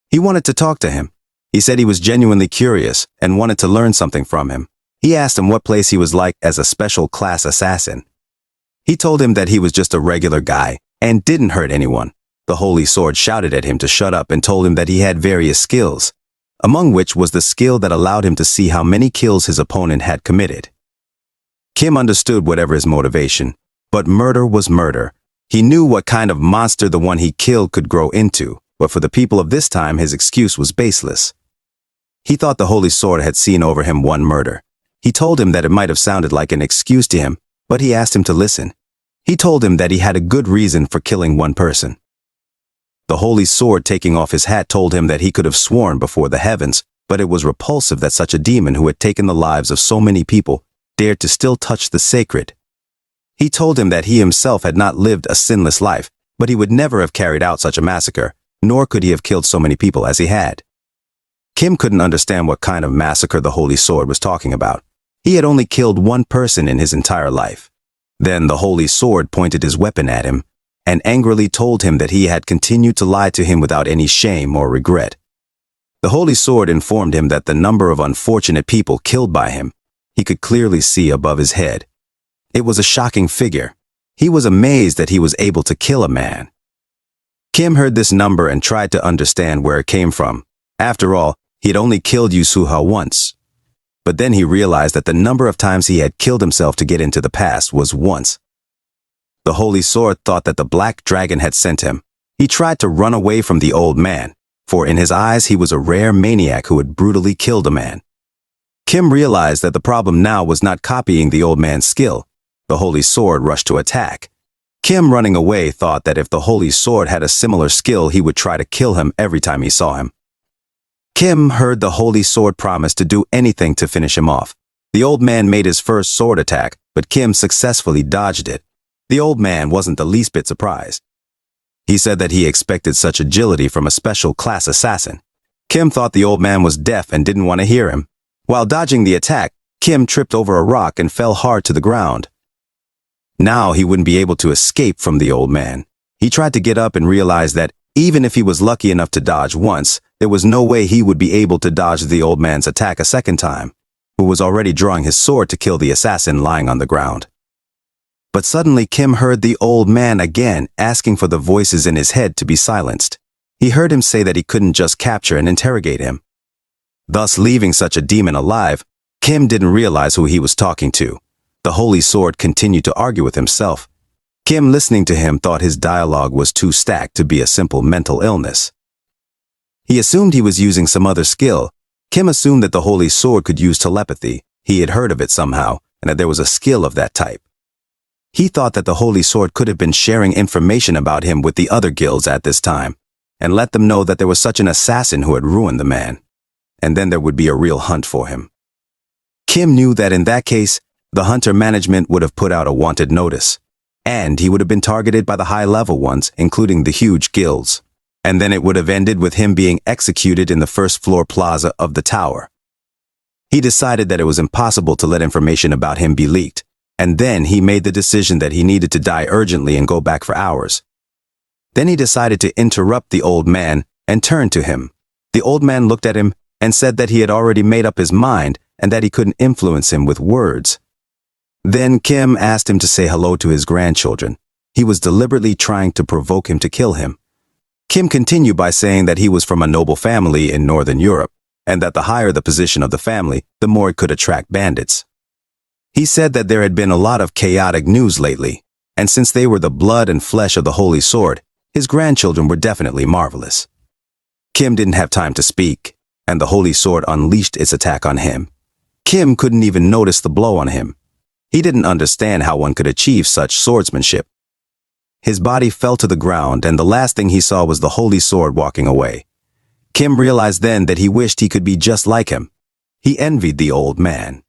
He wanted to talk to him. He said he was genuinely curious and wanted to learn something from him. He asked him what place he was like as a special class assassin. He told him that he was just a regular guy and didn't hurt anyone. The holy sword shouted at him to shut up and told him that he had various skills, among which was the skill that allowed him to see how many kills his opponent had committed. Kim understood whatever his motivation, but murder was murder. He knew what kind of monster the one he killed could grow into, but for the people of this time his excuse was baseless. He thought the holy sword had seen over him one murder. He told him that it might have sounded like an excuse to him, but he asked him to listen. He told him that he had a good reason for killing one person. The holy sword taking off his hat told him that he could have sworn before the heavens, but it was repulsive that such a demon who had taken the lives of so many people dared to still touch the sacred. He told him that he himself had not lived a sinless life, but he would never have carried out such a massacre, nor could he have killed so many people as he had. Kim couldn't understand what kind of massacre the holy sword was talking about. He had only killed one person in his entire life. Then the holy sword pointed his weapon at him and angrily told him that he had continued to lie to him without any shame or regret. The holy sword informed him that the number of unfortunate people killed by him, he could clearly see above his head. It was a shocking figure. He was amazed that he was able to kill a man. Kim heard this number and tried to understand where it came from. After all, he had only killed Yusuha once. But then he realized that the number of times he had killed himself to get into the past was once. The holy sword thought that the black dragon had sent him. He tried to run away from the old man, for in his eyes he was a rare maniac who had brutally killed a man. Kim realized that the problem now was not copying the old man's skill. The holy sword rushed to attack. Kim, running away, thought that if the holy sword had a similar skill, he would try to kill him every time he saw him. Kim heard the holy sword promise to do anything to finish him off. The old man made his first sword attack, but Kim successfully dodged it. The old man wasn't the least bit surprised. He said that he expected such agility from a special class assassin. Kim thought the old man was deaf and didn't want to hear him. While dodging the attack, Kim tripped over a rock and fell hard to the ground. Now he wouldn't be able to escape from the old man. He tried to get up and realized that even if he was lucky enough to dodge once, there was no way he would be able to dodge the old man's attack a second time, who was already drawing his sword to kill the assassin lying on the ground. But suddenly Kim heard the old man again asking for the voices in his head to be silenced. He heard him say that he couldn't just capture and interrogate him, thus leaving such a demon alive. Kim didn't realize who he was talking to. The holy sword continued to argue with himself. Kim, listening to him, thought his dialogue was too stacked to be a simple mental illness. He assumed he was using some other skill. Kim assumed that the holy sword could use telepathy. He had heard of it somehow, and that there was a skill of that type. He thought that the holy sword could have been sharing information about him with the other guilds at this time, and let them know that there was such an assassin who had ruined the man, and then there would be a real hunt for him. Kim knew that in that case, the hunter management would have put out a wanted notice, and he would have been targeted by the high-level ones, including the huge guilds. and then it would have ended with him being executed in the first floor plaza of the tower. He decided that it was impossible to let information about him be leaked, and then he made the decision that he needed to die urgently and go back for hours. Then he decided to interrupt the old man and turn to him. The old man looked at him and said that he had already made up his mind and that he couldn't influence him with words. Then Kim asked him to say hello to his grandchildren. He was deliberately trying to provoke him to kill him. Kim continued by saying that he was from a noble family in Northern Europe, and that the higher the position of the family, the more it could attract bandits. He said that there had been a lot of chaotic news lately, and since they were the blood and flesh of the Holy Sword, his grandchildren were definitely marvelous. Kim didn't have time to speak, and the Holy Sword unleashed its attack on him. Kim couldn't even notice the blow on him. He didn't understand how one could achieve such swordsmanship. His body fell to the ground, and the last thing he saw was the Holy Sword walking away. Kim realized then that he wished he could be just like him. He envied the old man.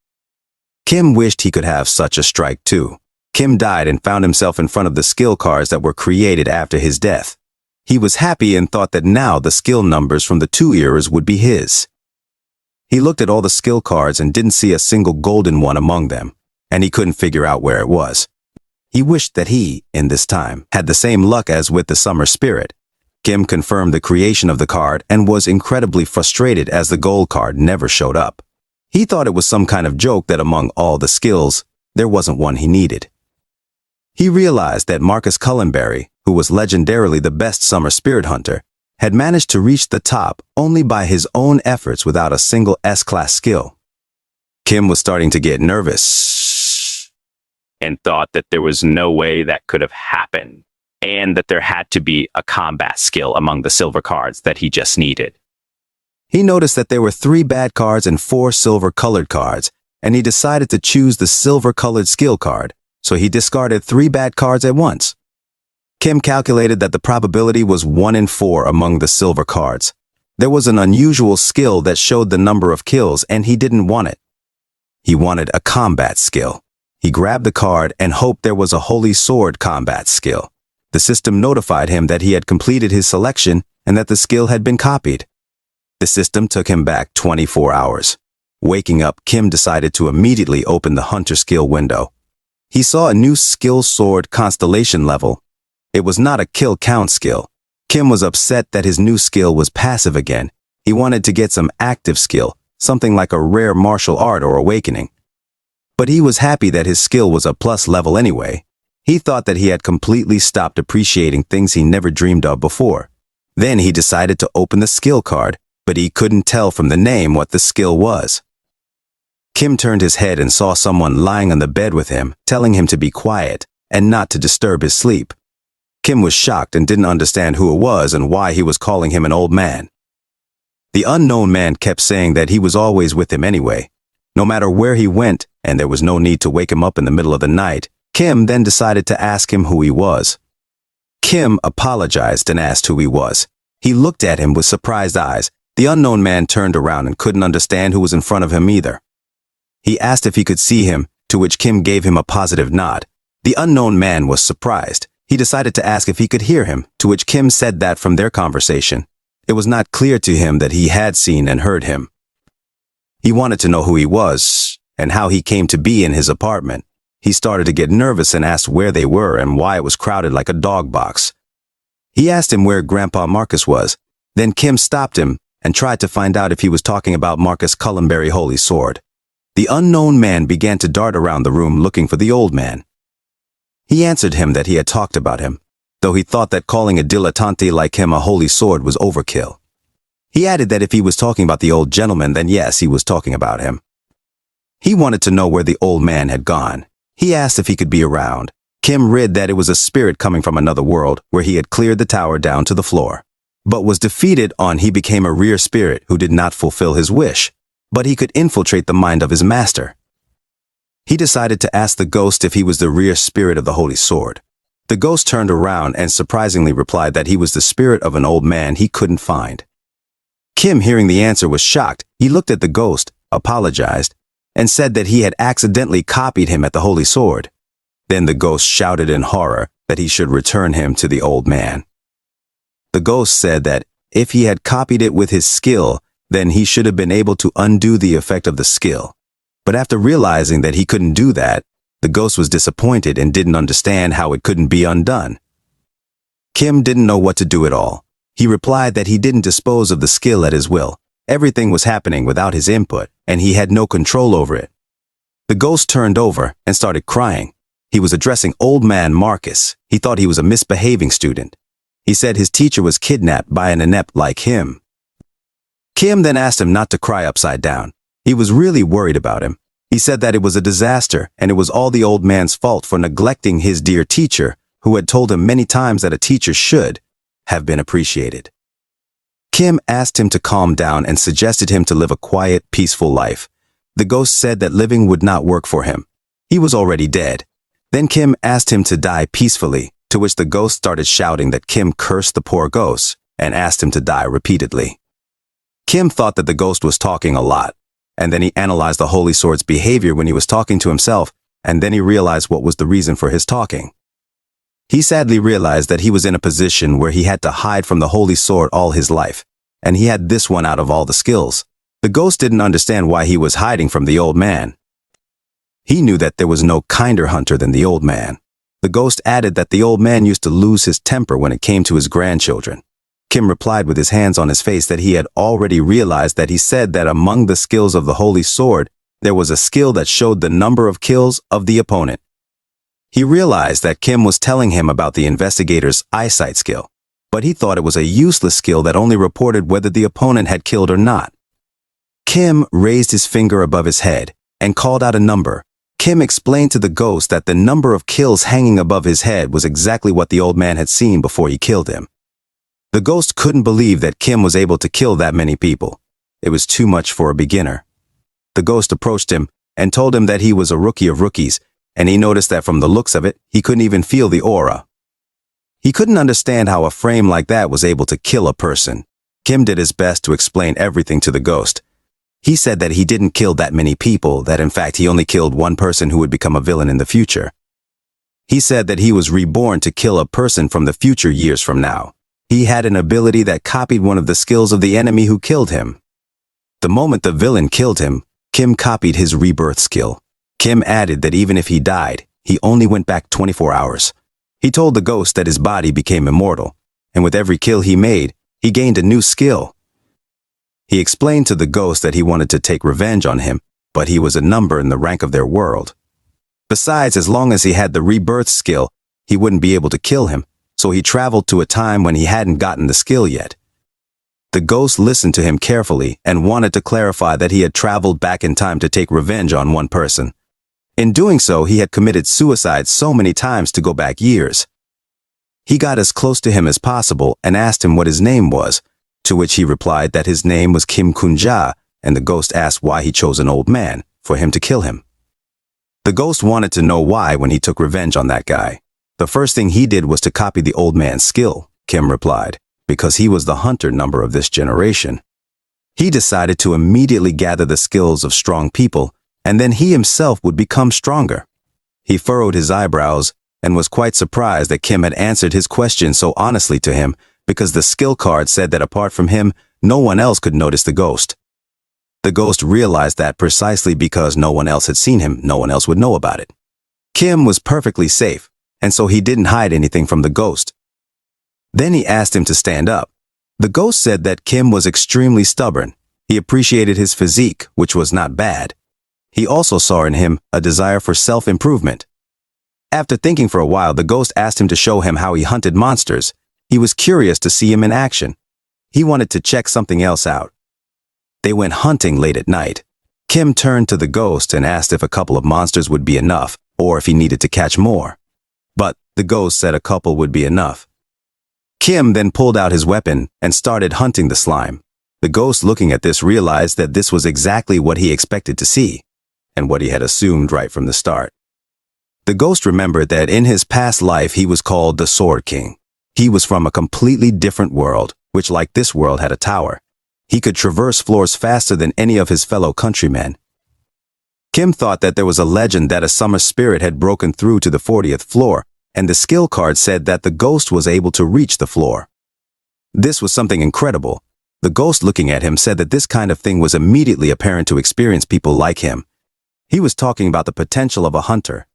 Kim wished he could have such a strike too. Kim died and found himself in front of the skill cards that were created after his death. He was happy and thought that now the skill numbers from the 2 eras would be his. He looked at all the skill cards and didn't see a single golden one among them, and he couldn't figure out where it was. He wished that he, in this time, had the same luck as with the summer spirit. Kim confirmed the creation of the card and was incredibly frustrated as the gold card never showed up. He thought it was some kind of joke that among all the skills, there wasn't one he needed. He realized that Marcus Cullenberry, who was legendarily the best summer spirit hunter, had managed to reach the top only by his own efforts without a single S-class skill. Kim was starting to get nervous and thought that there was no way that could have happened, and that there had to be a combat skill among the silver cards that he just needed. He noticed that there were 3 bad cards and 4 silver-colored cards, and he decided to choose the silver-colored skill card, so he discarded 3 bad cards at once. Kim calculated that the probability was 1 in 4 among the silver cards. There was an unusual skill that showed the number of kills, and he didn't want it. He wanted a combat skill. He grabbed the card and hoped there was a Holy Sword combat skill. The system notified him that he had completed his selection and that the skill had been copied. The system took him back 24 hours. Waking up, Kim decided to immediately open the hunter skill window. He saw a new skill sword constellation level. It was not a kill count skill. Kim was upset that his new skill was passive again. He wanted to get some active skill, something like a rare martial art or awakening. But he was happy that his skill was a plus level anyway. He thought that he had completely stopped appreciating things he never dreamed of before. Then he decided to open the skill card, but he couldn't tell from the name what the skill was. Kim turned his head and saw someone lying on the bed with him, telling him to be quiet and not to disturb his sleep. Kim was shocked and didn't understand who it was and why he was calling him an old man. The unknown man kept saying that he was always with him anyway, no matter where he went, and there was no need to wake him up in the middle of the night. Kim then decided to ask him who he was. Kim apologized and asked who he was. He looked at him with surprised eyes. The unknown man turned around and couldn't understand who was in front of him either. He asked if he could see him, to which Kim gave him a positive nod. The unknown man was surprised. He decided to ask if he could hear him, to which Kim said that from their conversation, it was not clear to him that he had seen and heard him. He wanted to know who he was and how he came to be in his apartment. He started to get nervous and asked where they were and why it was crowded like a dog box. He asked him where Grandpa Marcus was. Then Kim stopped him and tried to find out if he was talking about Marcus Cullenberry Holy Sword. The unknown man began to dart around the room looking for the old man. He answered him that he had talked about him, though he thought that calling a dilettante like him a holy sword was overkill. He added that if he was talking about the old gentleman, then yes, he was talking about him. He wanted to know where the old man had gone. He asked if he could be around. Kim read that it was a spirit coming from another world where he had cleared the tower down to the floor, but was defeated on he became a rear spirit who did not fulfill his wish, but he could infiltrate the mind of his master. He decided to ask the ghost if he was the rear spirit of the Holy Sword. The ghost turned around and surprisingly replied that he was the spirit of an old man he couldn't find. Kim, hearing the answer, was shocked. He looked at the ghost, apologized, and said that he had accidentally copied him at the Holy Sword. Then the ghost shouted in horror that he should return him to the old man. The ghost said that if he had copied it with his skill, then he should have been able to undo the effect of the skill. But after realizing that he couldn't do that, the ghost was disappointed and didn't understand how it couldn't be undone. Kim didn't know what to do at all. He replied that he didn't dispose of the skill at his will. Everything was happening without his input, and he had no control over it. The ghost turned over and started crying. He was addressing old man Marcus. He thought he was a misbehaving student. He said his teacher was kidnapped by an inept like him. Kim then asked him not to cry upside down. He was really worried about him. He said that it was a disaster and it was all the old man's fault for neglecting his dear teacher, who had told him many times that a teacher should have been appreciated. Kim asked him to calm down and suggested him to live a quiet, peaceful life. The ghost said that living would not work for him. He was already dead. Then Kim asked him to die peacefully, to which the ghost started shouting that Kim cursed the poor ghost and asked him to die repeatedly. Kim thought that the ghost was talking a lot, and then he analyzed the Holy Sword's behavior when he was talking to himself, and then he realized what was the reason for his talking. He sadly realized that he was in a position where he had to hide from the Holy Sword all his life, and he had this one out of all the skills. The ghost didn't understand why he was hiding from the old man. He knew that there was no kinder hunter than the old man. The ghost added that the old man used to lose his temper when it came to his grandchildren. Kim replied with his hands on his face that he had already realized that he said that among the skills of the Holy Sword, there was a skill that showed the number of kills of the opponent. He realized that Kim was telling him about the investigator's eyesight skill, but he thought it was a useless skill that only reported whether the opponent had killed or not. Kim raised his finger above his head and called out a number. Kim explained to the ghost that the number of kills hanging above his head was exactly what the old man had seen before he killed him. The ghost couldn't believe that Kim was able to kill that many people. It was too much for a beginner. The ghost approached him and told him that he was a rookie of rookies, and he noticed that from the looks of it, he couldn't even feel the aura. He couldn't understand how a frame like that was able to kill a person. Kim did his best to explain everything to the ghost. He said that he didn't kill that many people, that in fact he only killed one person who would become a villain in the future. He said that he was reborn to kill a person from the future years from now. He had an ability that copied one of the skills of the enemy who killed him. The moment the villain killed him, Kim copied his rebirth skill. Kim added that even if he died, he only went back 24 hours. He told the ghost that his body became immortal, and with every kill he made, he gained a new skill. He explained to the ghost that he wanted to take revenge on him, but he was a number in the rank of their world. Besides, as long as he had the rebirth skill, he wouldn't be able to kill him, so he traveled to a time when he hadn't gotten the skill yet. The ghost listened to him carefully and wanted to clarify that he had traveled back in time to take revenge on one person. In doing so, he had committed suicide so many times to go back years. He got as close to him as possible and asked him what his name was, to which he replied that his name was Kim Kunja, and the ghost asked why he chose an old man for him to kill him. The ghost wanted to know why when he took revenge on that guy. The first thing he did was to copy the old man's skill, Kim replied, because he was the hunter number of this generation. He decided to immediately gather the skills of strong people, and then he himself would become stronger. He furrowed his eyebrows and was quite surprised that Kim had answered his question so honestly to him, because the skill card said that apart from him, no one else could notice the ghost. The ghost realized that precisely because no one else had seen him, no one else would know about it. Kim was perfectly safe, and so he didn't hide anything from the ghost. Then he asked him to stand up. The ghost said that Kim was extremely stubborn. He appreciated his physique, which was not bad. He also saw in him a desire for self-improvement. After thinking for a while, the ghost asked him to show him how he hunted monsters. He was curious to see him in action. He wanted to check something else out. They went hunting late at night. Kim turned to the ghost and asked if a couple of monsters would be enough, or if he needed to catch more. But the ghost said a couple would be enough. Kim then pulled out his weapon and started hunting the slime. The ghost, looking at this, realized that this was exactly what he expected to see, and what he had assumed right from the start. The ghost remembered that in his past life he was called the Sword King. He was from a completely different world, which like this world had a tower. He could traverse floors faster than any of his fellow countrymen. Kim thought that there was a legend that a summer spirit had broken through to the 40th floor, and the skill card said that the ghost was able to reach the floor. This was something incredible. The ghost looking at him said that this kind of thing was immediately apparent to experienced people like him. He was talking about the potential of a hunter.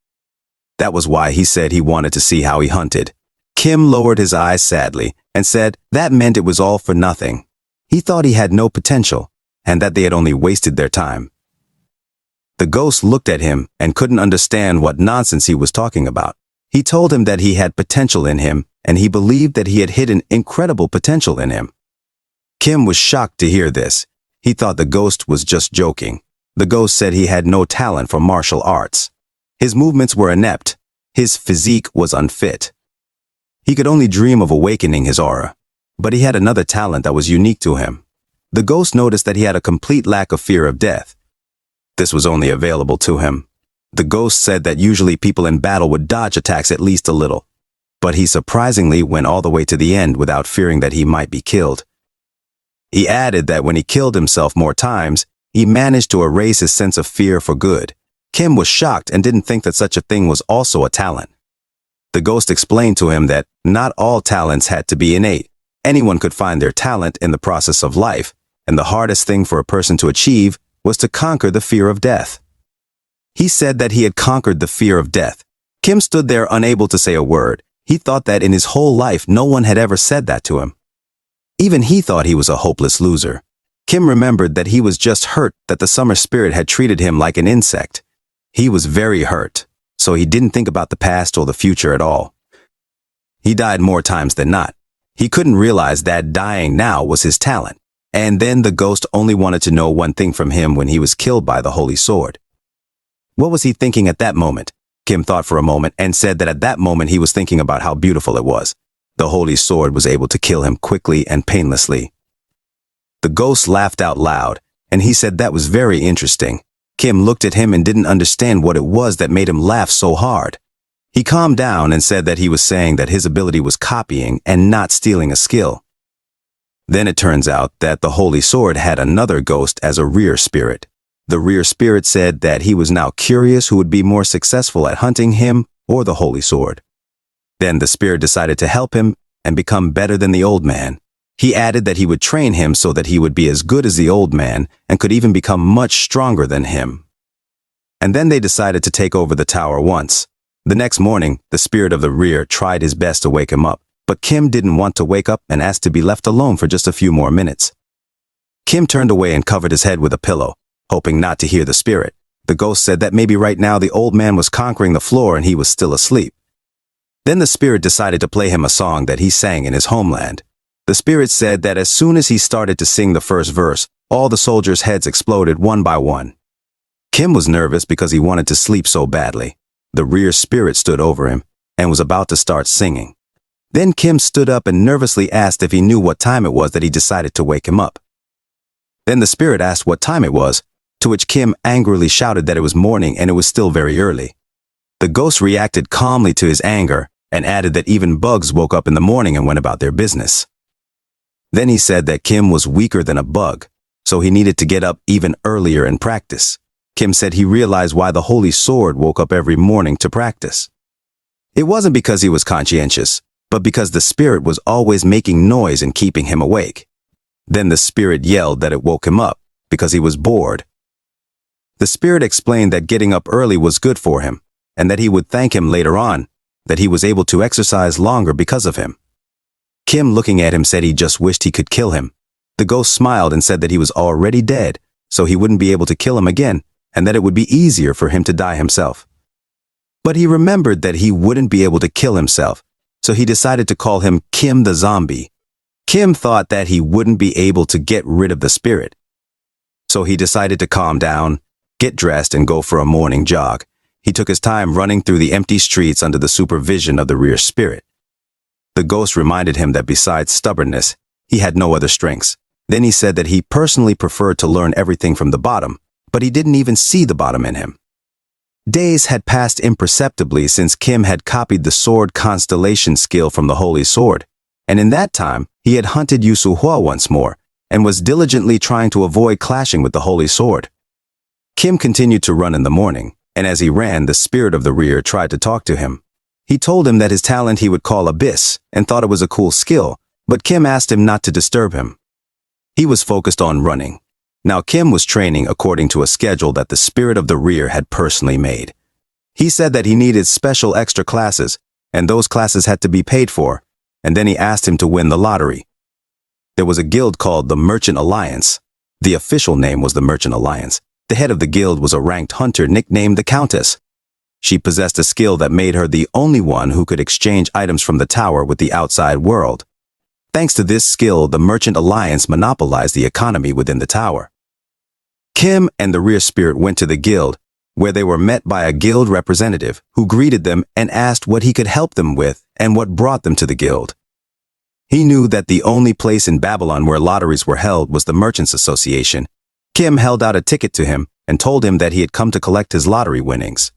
That was why he said he wanted to see how he hunted. Kim lowered his eyes sadly and said that meant it was all for nothing. He thought he had no potential and that they had only wasted their time. The ghost looked at him and couldn't understand what nonsense he was talking about. He told him that he had potential in him and he believed that he had hidden incredible potential in him. Kim was shocked to hear this. He thought the ghost was just joking. The ghost said he had no talent for martial arts. His movements were inept. His physique was unfit. He could only dream of awakening his aura. But he had another talent that was unique to him. The ghost noticed that he had a complete lack of fear of death. This was only available to him. The ghost said that usually people in battle would dodge attacks at least a little. But he surprisingly went all the way to the end without fearing that he might be killed. He added that when he killed himself more times, he managed to erase his sense of fear for good. Kim was shocked and didn't think that such a thing was also a talent. The ghost explained to him that not all talents had to be innate. Anyone could find their talent in the process of life, and the hardest thing for a person to achieve was to conquer the fear of death. He said that he had conquered the fear of death. Kim stood there unable to say a word. He thought that in his whole life no one had ever said that to him. Even he thought he was a hopeless loser. Kim remembered that he was just hurt that the summer spirit had treated him like an insect. He was very hurt, so he didn't think about the past or the future at all. He died more times than not. He couldn't realize that dying now was his talent. And then the ghost only wanted to know one thing from him when he was killed by the holy sword. What was he thinking at that moment? Kim thought for a moment and said that at that moment he was thinking about how beautiful it was. The holy sword was able to kill him quickly and painlessly. The ghost laughed out loud, and he said that was very interesting. Kim looked at him and didn't understand what it was that made him laugh so hard. He calmed down and said that he was saying that his ability was copying and not stealing a skill. Then it turns out that the holy sword had another ghost as a rear spirit. The rear spirit said that he was now curious who would be more successful at hunting him or the holy sword. Then the spirit decided to help him and become better than the old man. He added that he would train him so that he would be as good as the old man and could even become much stronger than him. And then they decided to take over the tower once. The next morning, the spirit of the rear tried his best to wake him up, but Kim didn't want to wake up and asked to be left alone for just a few more minutes. Kim turned away and covered his head with a pillow, hoping not to hear the spirit. The ghost said that maybe right now the old man was conquering the floor and he was still asleep. Then the spirit decided to play him a song that he sang in his homeland. The spirit said that as soon as he started to sing the first verse, all the soldiers' heads exploded one by one. Kim was nervous because he wanted to sleep so badly. The rear spirit stood over him and was about to start singing. Then Kim stood up and nervously asked if he knew what time it was that he decided to wake him up. Then the spirit asked what time it was, to which Kim angrily shouted that it was morning and it was still very early. The ghost reacted calmly to his anger and added that even bugs woke up in the morning and went about their business. Then he said that Kim was weaker than a bug, so he needed to get up even earlier and practice. Kim said he realized why the holy sword woke up every morning to practice. It wasn't because he was conscientious, but because the spirit was always making noise and keeping him awake. Then the spirit yelled that it woke him up because he was bored. The spirit explained that getting up early was good for him, and that he would thank him later on, that he was able to exercise longer because of him. Kim, looking at him, said he just wished he could kill him. The ghost smiled and said that he was already dead, so he wouldn't be able to kill him again, and that it would be easier for him to die himself. But he remembered that he wouldn't be able to kill himself, so he decided to call him Kim the Zombie. Kim thought that he wouldn't be able to get rid of the spirit. So he decided to calm down, get dressed, and go for a morning jog. He took his time running through the empty streets under the supervision of the rear spirit. The ghost reminded him that besides stubbornness, he had no other strengths. Then he said that he personally preferred to learn everything from the bottom, but he didn't even see the bottom in him. Days had passed imperceptibly since Kim had copied the sword constellation skill from the holy sword, and in that time, he had hunted Yusuhua once more, and was diligently trying to avoid clashing with the holy sword. Kim continued to run in the morning, and as he ran, the spirit of the rear tried to talk to him. He told him that his talent he would call abyss, and thought it was a cool skill, but Kim asked him not to disturb him. He was focused on running. Now Kim was training according to a schedule that the spirit of the rear had personally made. He said that he needed special extra classes, and those classes had to be paid for, and then he asked him to win the lottery. There was a guild called the Merchant Alliance. The official name was the Merchant Alliance. The head of the guild was a ranked hunter nicknamed the Countess. She possessed a skill that made her the only one who could exchange items from the tower with the outside world. Thanks to this skill, the Merchant Alliance monopolized the economy within the tower. Kim and the rear spirit went to the guild, where they were met by a guild representative who greeted them and asked what he could help them with and what brought them to the guild. He knew that the only place in Babylon where lotteries were held was the Merchants Association. Kim held out a ticket to him and told him that he had come to collect his lottery winnings.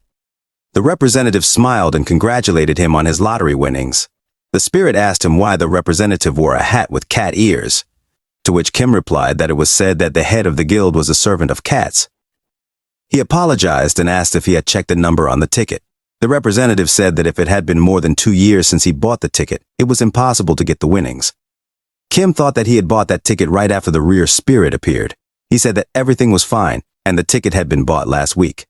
The representative smiled and congratulated him on his lottery winnings. The spirit asked him why the representative wore a hat with cat ears, to which Kim replied that it was said that the head of the guild was a servant of cats. He apologized and asked if he had checked the number on the ticket. The representative said that if it had been more than 2 years since he bought the ticket, it was impossible to get the winnings. Kim thought that he had bought that ticket right after the rear spirit appeared. He said that everything was fine and the ticket had been bought last week.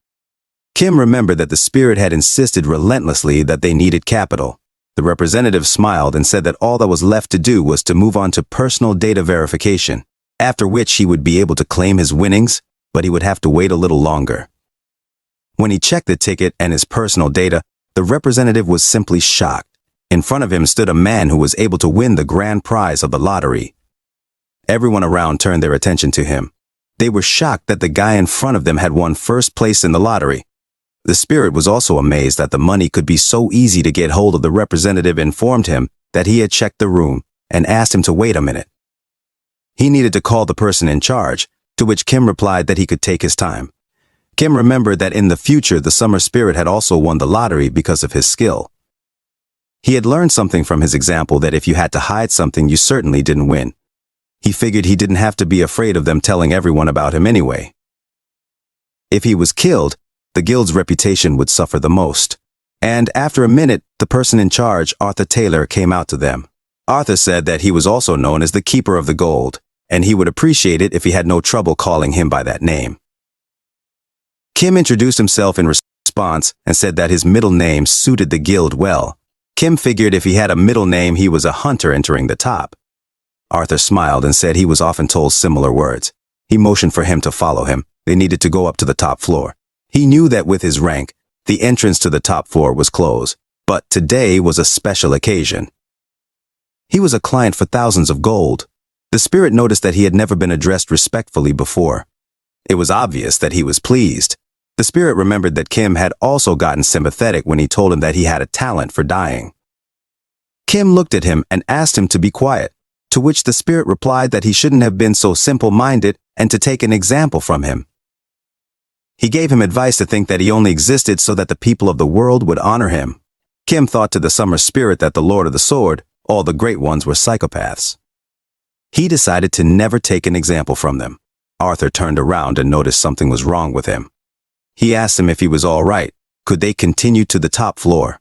Kim remembered that the spirit had insisted relentlessly that they needed capital. The representative smiled and said that all that was left to do was to move on to personal data verification, after which he would be able to claim his winnings, but he would have to wait a little longer. When he checked the ticket and his personal data, the representative was simply shocked. In front of him stood a man who was able to win the grand prize of the lottery. Everyone around turned their attention to him. They were shocked that the guy in front of them had won first place in the lottery. The spirit was also amazed that the money could be so easy to get hold of. The representative informed him that he had checked the room and asked him to wait a minute. He needed to call the person in charge, to which Kim replied that he could take his time. Kim remembered that in the future the summer spirit had also won the lottery because of his skill. He had learned something from his example that if you had to hide something, you certainly didn't win. He figured he didn't have to be afraid of them telling everyone about him anyway. If he was killed, the guild's reputation would suffer the most. And after a minute, the person in charge, Arthur Taylor, came out to them. Arthur said that he was also known as the Keeper of the Gold, and he would appreciate it if he had no trouble calling him by that name. Kim introduced himself in response and said that his middle name suited the guild well. Kim figured if he had a middle name, he was a hunter entering the top. Arthur smiled and said he was often told similar words. He motioned for him to follow him. They needed to go up to the top floor. He knew that with his rank, the entrance to the top floor was closed, but today was a special occasion. He was a client for thousands of gold. The spirit noticed that he had never been addressed respectfully before. It was obvious that he was pleased. The spirit remembered that Kim had also gotten sympathetic when he told him that he had a talent for dying. Kim looked at him and asked him to be quiet, to which the spirit replied that he shouldn't have been so simple-minded and to take an example from him. He gave him advice to think that he only existed so that the people of the world would honor him. Kim thought to the summer spirit that the Lord of the Sword, all the great ones, were psychopaths. He decided to never take an example from them. Arthur turned around and noticed something was wrong with him. He asked him if he was all right. Could they continue to the top floor?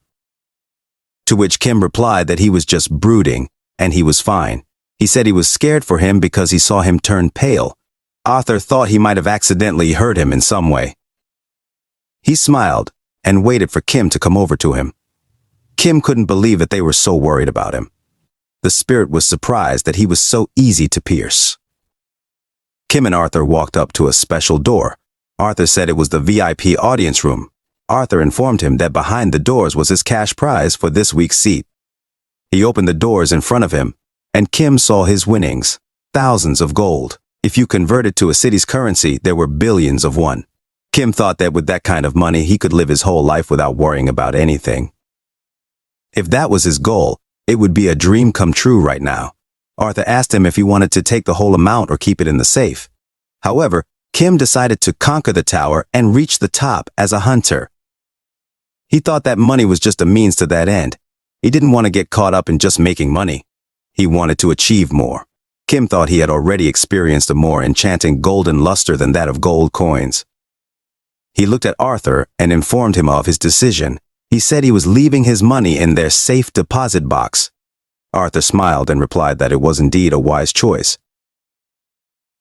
To which Kim replied that he was just brooding, and he was fine. He said he was scared for him because he saw him turn pale. Arthur thought he might have accidentally hurt him in some way. He smiled and waited for Kim to come over to him. Kim couldn't believe that they were so worried about him. The spirit was surprised that he was so easy to pierce. Kim and Arthur walked up to a special door. Arthur said it was the VIP audience room. Arthur informed him that behind the doors was his cash prize for this week's seat. He opened the doors in front of him, and Kim saw his winnings, thousands of gold. If you converted to a city's currency, there were billions of one. Kim thought that with that kind of money, he could live his whole life without worrying about anything. If that was his goal, it would be a dream come true right now. Arthur asked him if he wanted to take the whole amount or keep it in the safe. However, Kim decided to conquer the tower and reach the top as a hunter. He thought that money was just a means to that end. He didn't want to get caught up in just making money. He wanted to achieve more. Kim thought he had already experienced a more enchanting golden luster than that of gold coins. He looked at Arthur and informed him of his decision. He said he was leaving his money in their safe deposit box. Arthur smiled and replied that it was indeed a wise choice.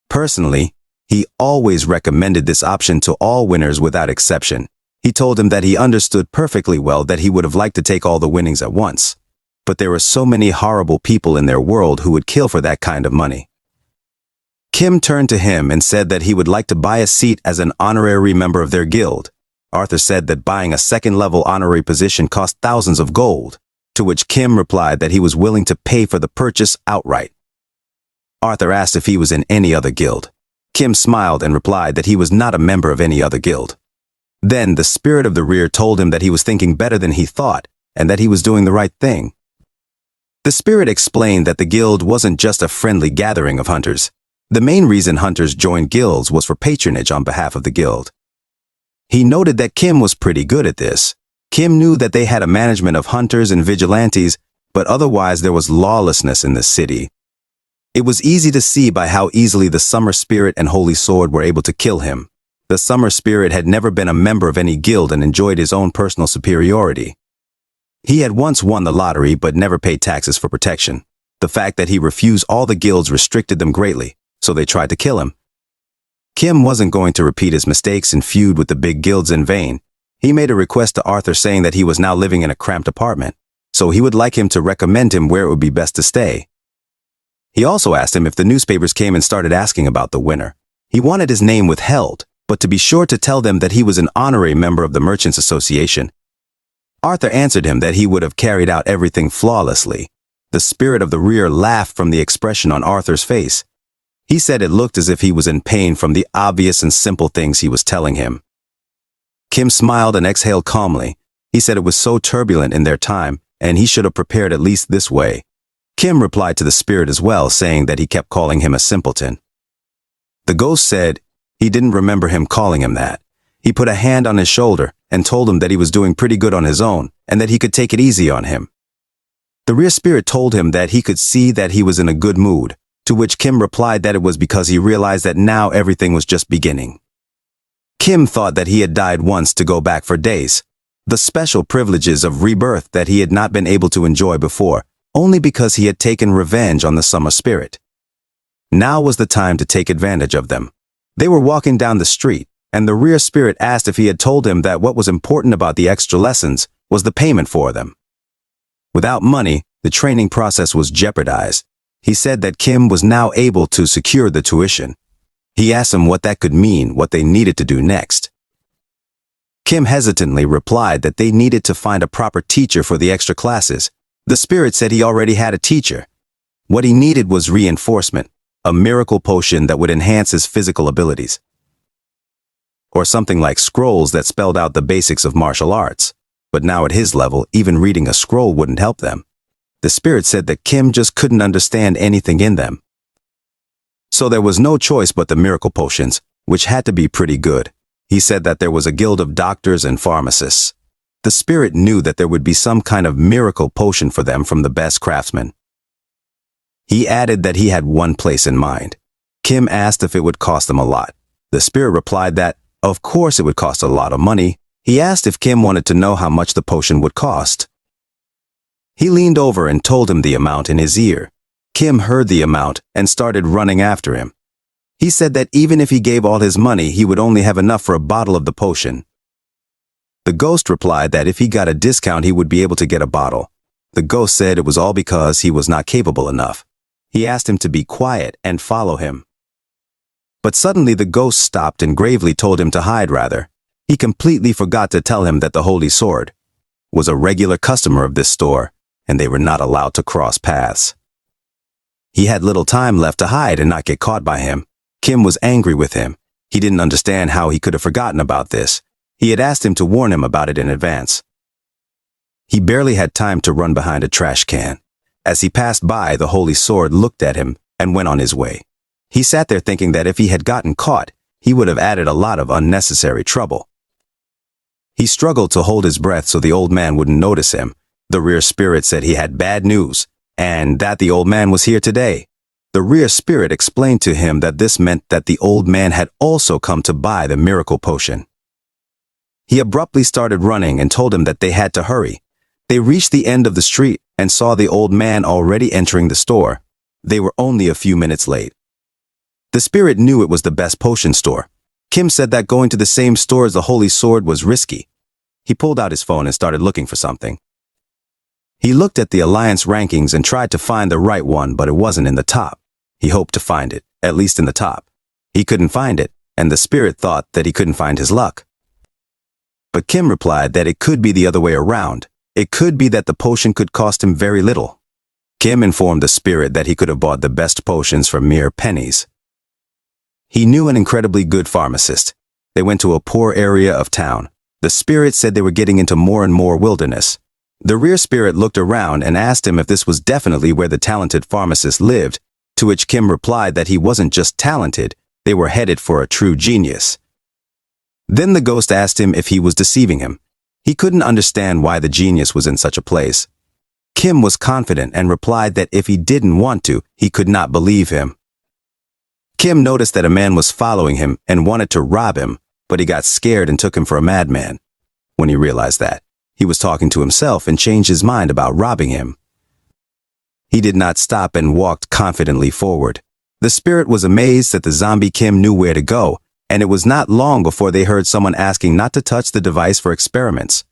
Personally, he always recommended this option to all winners without exception. He told him that he understood perfectly well that he would have liked to take all the winnings at once. But there were so many horrible people in their world who would kill for that kind of money. Kim turned to him and said that he would like to buy a seat as an honorary member of their guild. Arthur said that buying a second-level honorary position cost thousands of gold, to which Kim replied that he was willing to pay for the purchase outright. Arthur asked if he was in any other guild. Kim smiled and replied that he was not a member of any other guild. Then the spirit of the rear told him that he was thinking better than he thought and that he was doing the right thing. The spirit explained that the guild wasn't just a friendly gathering of hunters. The main reason hunters joined guilds was for patronage on behalf of the guild. He noted that Kim was pretty good at this. Kim knew that they had a management of hunters and vigilantes, but otherwise there was lawlessness in the city. It was easy to see by how easily the Summer Spirit and Holy Sword were able to kill him. The Summer Spirit had never been a member of any guild and enjoyed his own personal superiority. He had once won the lottery but never paid taxes for protection. The fact that he refused all the guilds restricted them greatly, so they tried to kill him. Kim wasn't going to repeat his mistakes and feud with the big guilds in vain. He made a request to Arthur saying that he was now living in a cramped apartment, so he would like him to recommend him where it would be best to stay. He also asked him if the newspapers came and started asking about the winner. He wanted his name withheld, but to be sure to tell them that he was an honorary member of the Merchants Association. Arthur answered him that he would have carried out everything flawlessly. The spirit of the rear laughed from the expression on Arthur's face. He said it looked as if he was in pain from the obvious and simple things he was telling him. Kim smiled and exhaled calmly. He said it was so turbulent in their time, and he should have prepared at least this way. Kim replied to the spirit as well, saying that he kept calling him a simpleton. The ghost said he didn't remember him calling him that. He put a hand on his shoulder and told him that he was doing pretty good on his own and that he could take it easy on him. The rear spirit told him that he could see that he was in a good mood, to which Kim replied that it was because he realized that now everything was just beginning. Kim thought that he had died once to go back for days, the special privileges of rebirth that he had not been able to enjoy before, only because he had taken revenge on the Summer Spirit. Now was the time to take advantage of them. They were walking down the street, and the rear spirit asked if he had told him that what was important about the extra lessons was the payment for them. Without money, the training process was jeopardized. He said that Kim was now able to secure the tuition. He asked him what that could mean, what they needed to do next. Kim hesitantly replied that they needed to find a proper teacher for the extra classes. The spirit said he already had a teacher. What he needed was reinforcement, a miracle potion that would enhance his physical abilities. Or something like scrolls that spelled out the basics of martial arts. But now at his level, even reading a scroll wouldn't help them. The spirit said that Kim just couldn't understand anything in them. So there was no choice but the miracle potions, which had to be pretty good. He said that there was a guild of doctors and pharmacists. The spirit knew that there would be some kind of miracle potion for them from the best craftsmen. He added that he had one place in mind. Kim asked if it would cost them a lot. The spirit replied that, of course it would cost a lot of money. He asked if Kim wanted to know how much the potion would cost. He leaned over and told him the amount in his ear. Kim heard the amount and started running after him. He said that even if he gave all his money, he would only have enough for a bottle of the potion. The ghost replied that if he got a discount, he would be able to get a bottle. The ghost said it was all because he was not capable enough. He asked him to be quiet and follow him. But suddenly the ghost stopped and gravely told him to hide rather. He completely forgot to tell him that the Holy Sword was a regular customer of this store, and they were not allowed to cross paths. He had little time left to hide and not get caught by him. Kim was angry with him. He didn't understand how he could have forgotten about this. He had asked him to warn him about it in advance. He barely had time to run behind a trash can. As he passed by, the Holy Sword looked at him and went on his way. He sat there thinking that if he had gotten caught, he would have added a lot of unnecessary trouble. He struggled to hold his breath so the old man wouldn't notice him. The rear spirit said he had bad news, and that the old man was here today. The rear spirit explained to him that this meant that the old man had also come to buy the miracle potion. He abruptly started running and told him that they had to hurry. They reached the end of the street, and saw the old man already entering the store. They were only a few minutes late. The spirit knew it was the best potion store. Kim said that going to the same store as the Holy Sword was risky. He pulled out his phone and started looking for something. He looked at the alliance rankings and tried to find the right one, but it wasn't in the top. He hoped to find it, at least in the top. He couldn't find it, and the spirit thought that he couldn't find his luck. But Kim replied that it could be the other way around. It could be that the potion could cost him very little. Kim informed the spirit that he could have bought the best potions for mere pennies. He knew an incredibly good pharmacist. They went to a poor area of town. The spirit said they were getting into more and more wilderness. The rear spirit looked around and asked him if this was definitely where the talented pharmacist lived, to which Kim replied that he wasn't just talented, they were headed for a true genius. Then the ghost asked him if he was deceiving him. He couldn't understand why the genius was in such a place. Kim was confident and replied that if he didn't want to, he could not believe him. Kim noticed that a man was following him and wanted to rob him, but he got scared and took him for a madman. When he realized that, he was talking to himself and changed his mind about robbing him. He did not stop and walked confidently forward. The spirit was amazed that the zombie Kim knew where to go, and it was not long before they heard someone asking not to touch the device for experiments.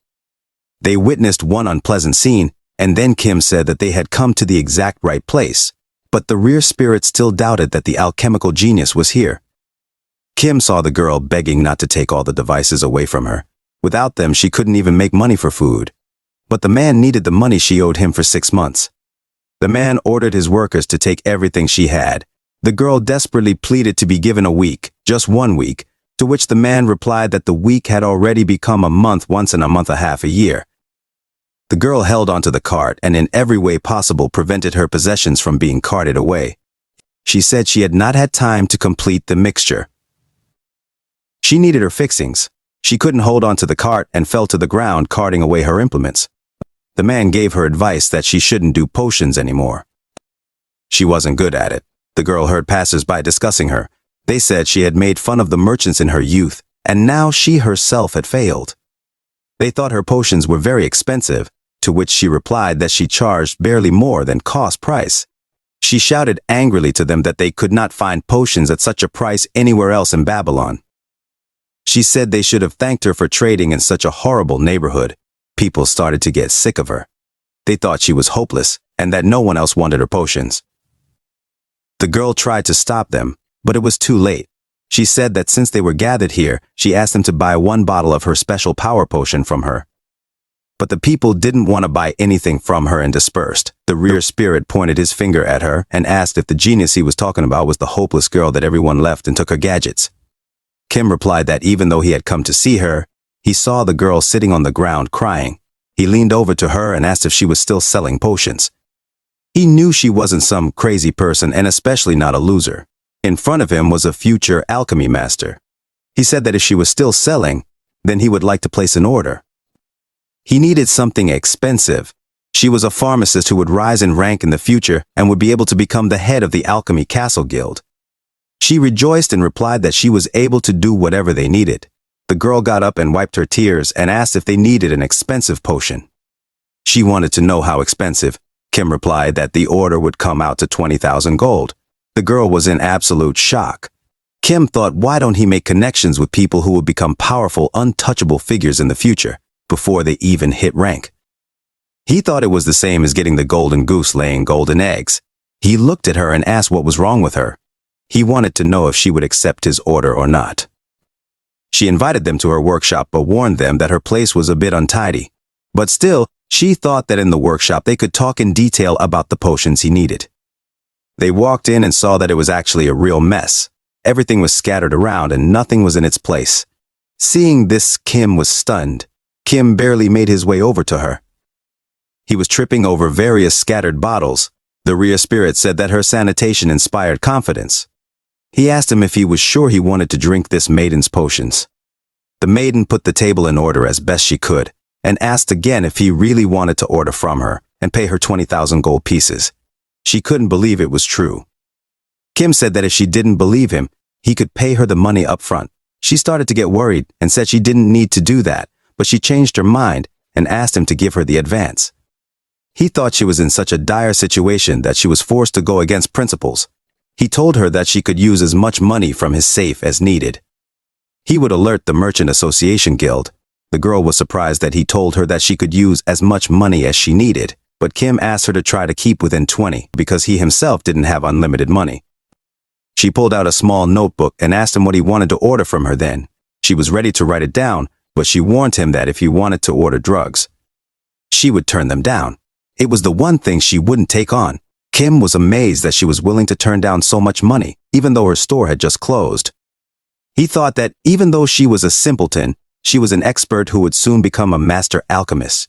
They witnessed one unpleasant scene, and then Kim said that they had come to the exact right place, but the rear spirit still doubted that the alchemical genius was here. Kim saw the girl begging not to take all the devices away from her. Without them, she couldn't even make money for food. But the man needed the money she owed him for 6 months. The man ordered his workers to take everything she had. The girl desperately pleaded to be given a week, just 1 week, to which the man replied that the week had already become a month once and a month a half a year. The girl held onto the cart and in every way possible prevented her possessions from being carted away. She said she had not had time to complete the mixture. She needed her fixings. She couldn't hold onto the cart and fell to the ground carting away her implements. The man gave her advice that she shouldn't do potions anymore. She wasn't good at it. The girl heard passers-by discussing her. They said she had made fun of the merchants in her youth, and now she herself had failed. They thought her potions were very expensive, to which she replied that she charged barely more than cost price. She shouted angrily to them that they could not find potions at such a price anywhere else in Babylon. She said they should have thanked her for trading in such a horrible neighborhood. People started to get sick of her. They thought she was hopeless and that no one else wanted her potions. The girl tried to stop them, but it was too late. She said that since they were gathered here, she asked them to buy 1 bottle of her special power potion from her. But the people didn't want to buy anything from her and dispersed. The rear spirit pointed his finger at her and asked if the genius he was talking about was the hopeless girl that everyone left and took her gadgets. Kim replied that even though he had come to see her, he saw the girl sitting on the ground crying. He leaned over to her and asked if she was still selling potions. He knew she wasn't some crazy person and especially not a loser. In front of him was a future alchemy master. He said that if she was still selling, then he would like to place an order. He needed something expensive. She was a pharmacist who would rise in rank in the future and would be able to become the head of the Alchemy Castle Guild. She rejoiced and replied that she was able to do whatever they needed. The girl got up and wiped her tears and asked if they needed an expensive potion. She wanted to know how expensive. Kim replied that the order would come out to 20,000 gold. The girl was in absolute shock. Kim thought, why don't he make connections with people who would become powerful, untouchable figures in the future, before they even hit rank? He thought it was the same as getting the golden goose laying golden eggs. He looked at her and asked what was wrong with her. He wanted to know if she would accept his order or not. She invited them to her workshop but warned them that her place was a bit untidy. But still, she thought that in the workshop they could talk in detail about the potions he needed. They walked in and saw that it was actually a real mess. Everything was scattered around and nothing was in its place. Seeing this, Kim was stunned. Kim barely made his way over to her. He was tripping over various scattered bottles. The rear spirit said that her sanitation inspired confidence. He asked him if he was sure he wanted to drink this maiden's potions. The maiden put the table in order as best she could, and asked again if he really wanted to order from her and pay her 20,000 gold pieces. She couldn't believe it was true. Kim said that if she didn't believe him, he could pay her the money up front. She started to get worried and said she didn't need to do that, but she changed her mind and asked him to give her the advance. He thought she was in such a dire situation that she was forced to go against principles. He told her that she could use as much money from his safe as needed. He would alert the Merchant Association Guild. The girl was surprised that he told her that she could use as much money as she needed, but Kim asked her to try to keep within 20 because he himself didn't have unlimited money. She pulled out a small notebook and asked him what he wanted to order from her then. She was ready to write it down, but she warned him that if he wanted to order drugs, she would turn them down. It was the one thing she wouldn't take on. Kim was amazed that she was willing to turn down so much money, even though her store had just closed. He thought that even though she was a simpleton, she was an expert who would soon become a master alchemist.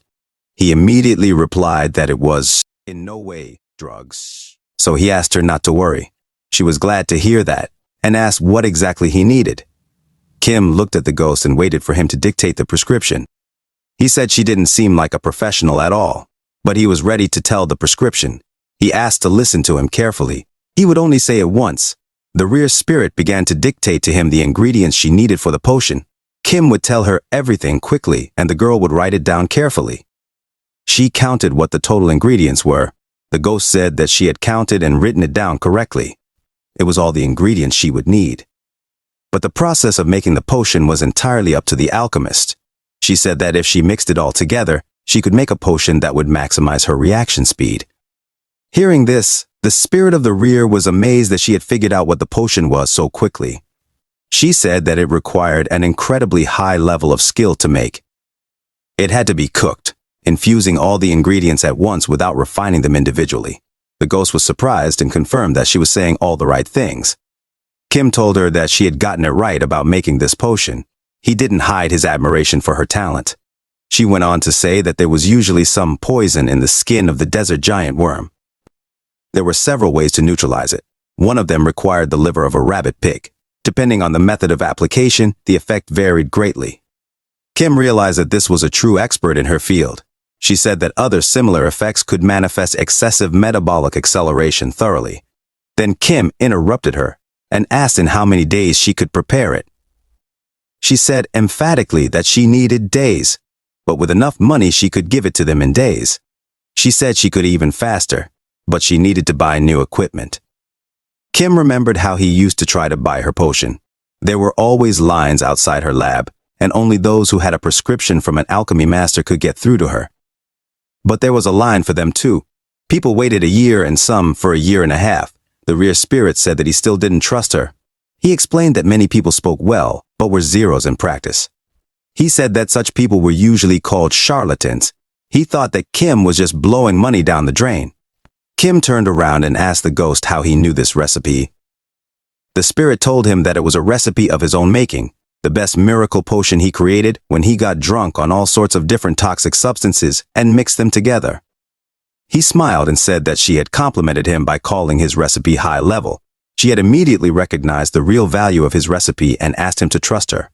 He immediately replied that it was in no way drugs. So he asked her not to worry. She was glad to hear that and asked what exactly he needed. Kim looked at the ghost and waited for him to dictate the prescription. He said she didn't seem like a professional at all, but he was ready to tell the prescription. He asked to listen to him carefully. He would only say it once. The rear spirit began to dictate to him the ingredients she needed for the potion. Kim would tell her everything quickly, and the girl would write it down carefully. She counted what the total ingredients were. The ghost said that she had counted and written it down correctly. It was all the ingredients she would need. But the process of making the potion was entirely up to the alchemist. She said that if she mixed it all together, she could make a potion that would maximize her reaction speed. Hearing this, the spirit of the rear was amazed that she had figured out what the potion was so quickly. She said that it required an incredibly high level of skill to make. It had to be cooked, infusing all the ingredients at once without refining them individually. The ghost was surprised and confirmed that she was saying all the right things. Kim told her that she had gotten it right about making this potion. He didn't hide his admiration for her talent. She went on to say that there was usually some poison in the skin of the desert giant worm. There were several ways to neutralize it. One of them required the liver of a rabbit pig. Depending on the method of application, the effect varied greatly. Kim realized that this was a true expert in her field. She said that other similar effects could manifest excessive metabolic acceleration thoroughly. Then Kim interrupted her and asked in how many days she could prepare it. She said emphatically that she needed days, but with enough money she could give it to them in days. She said she could even faster, but she needed to buy new equipment. Kim remembered how he used to try to buy her potion. There were always lines outside her lab, and only those who had a prescription from an alchemy master could get through to her. But there was a line for them too. People waited a year and some for a year and a half. The rear spirit said that he still didn't trust her. He explained that many people spoke well, but were zeros in practice. He said that such people were usually called charlatans. He thought that Kim was just blowing money down the drain. Kim turned around and asked the ghost how he knew this recipe. The spirit told him that it was a recipe of his own making, the best miracle potion he created when he got drunk on all sorts of different toxic substances and mixed them together. He smiled and said that she had complimented him by calling his recipe high level. She had immediately recognized the real value of his recipe and asked him to trust her.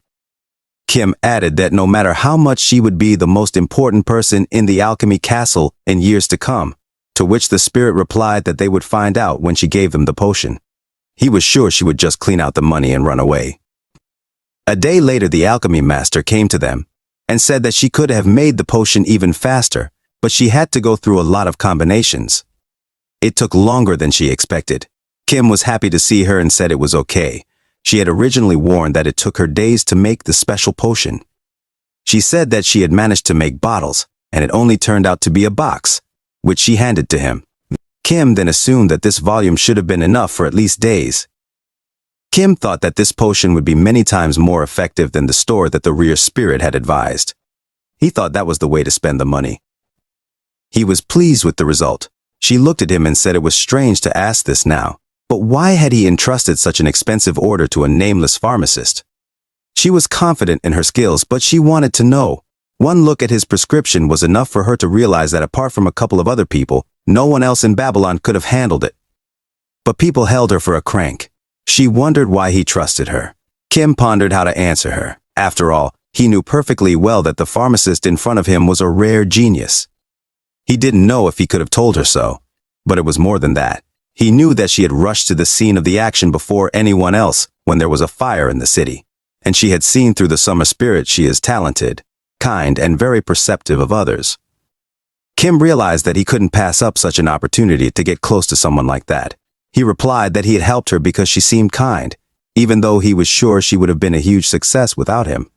Kim added that no matter how much she would be the most important person in the alchemy castle in years to come, to which the spirit replied that they would find out when she gave them the potion. He was sure she would just clean out the money and run away. A day later, the alchemy master came to them and said that she could have made the potion even faster, but she had to go through a lot of combinations. It took longer than she expected. Kim was happy to see her and said it was okay. She had originally warned that it took her days to make the special potion. She said that she had managed to make bottles, and it only turned out to be a box, which she handed to him. Kim then assumed that this volume should have been enough for at least days. Kim thought that this potion would be many times more effective than the store that the rear spirit had advised. He thought that was the way to spend the money. He was pleased with the result. She looked at him and said it was strange to ask this now, but why had he entrusted such an expensive order to a nameless pharmacist? She was confident in her skills, but she wanted to know. One look at his prescription was enough for her to realize that apart from a couple of other people, no one else in Babylon could have handled it. But people held her for a crank. She wondered why he trusted her. Kim pondered how to answer her. After all, he knew perfectly well that the pharmacist in front of him was a rare genius. He didn't know if he could have told her so, but it was more than that. He knew that she had rushed to the scene of the action before anyone else when there was a fire in the city, and she had seen through the summer spirit she is talented, kind, and very perceptive of others. Kim realized that he couldn't pass up such an opportunity to get close to someone like that. He replied that he had helped her because she seemed kind, even though he was sure she would have been a huge success without him.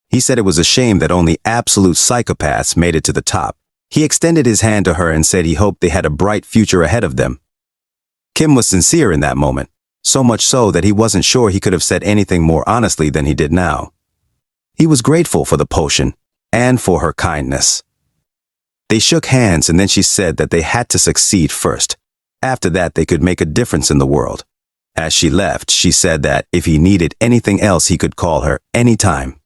He said it was a shame that only absolute psychopaths made it to the top. He extended his hand to her and said he hoped they had a bright future ahead of them. Kim was sincere in that moment, so much so that he wasn't sure he could have said anything more honestly than he did now. He was grateful for the potion and for her kindness. They shook hands and then she said that they had to succeed first. After that, they could make a difference in the world. As she left, she said that if he needed anything else, he could call her anytime.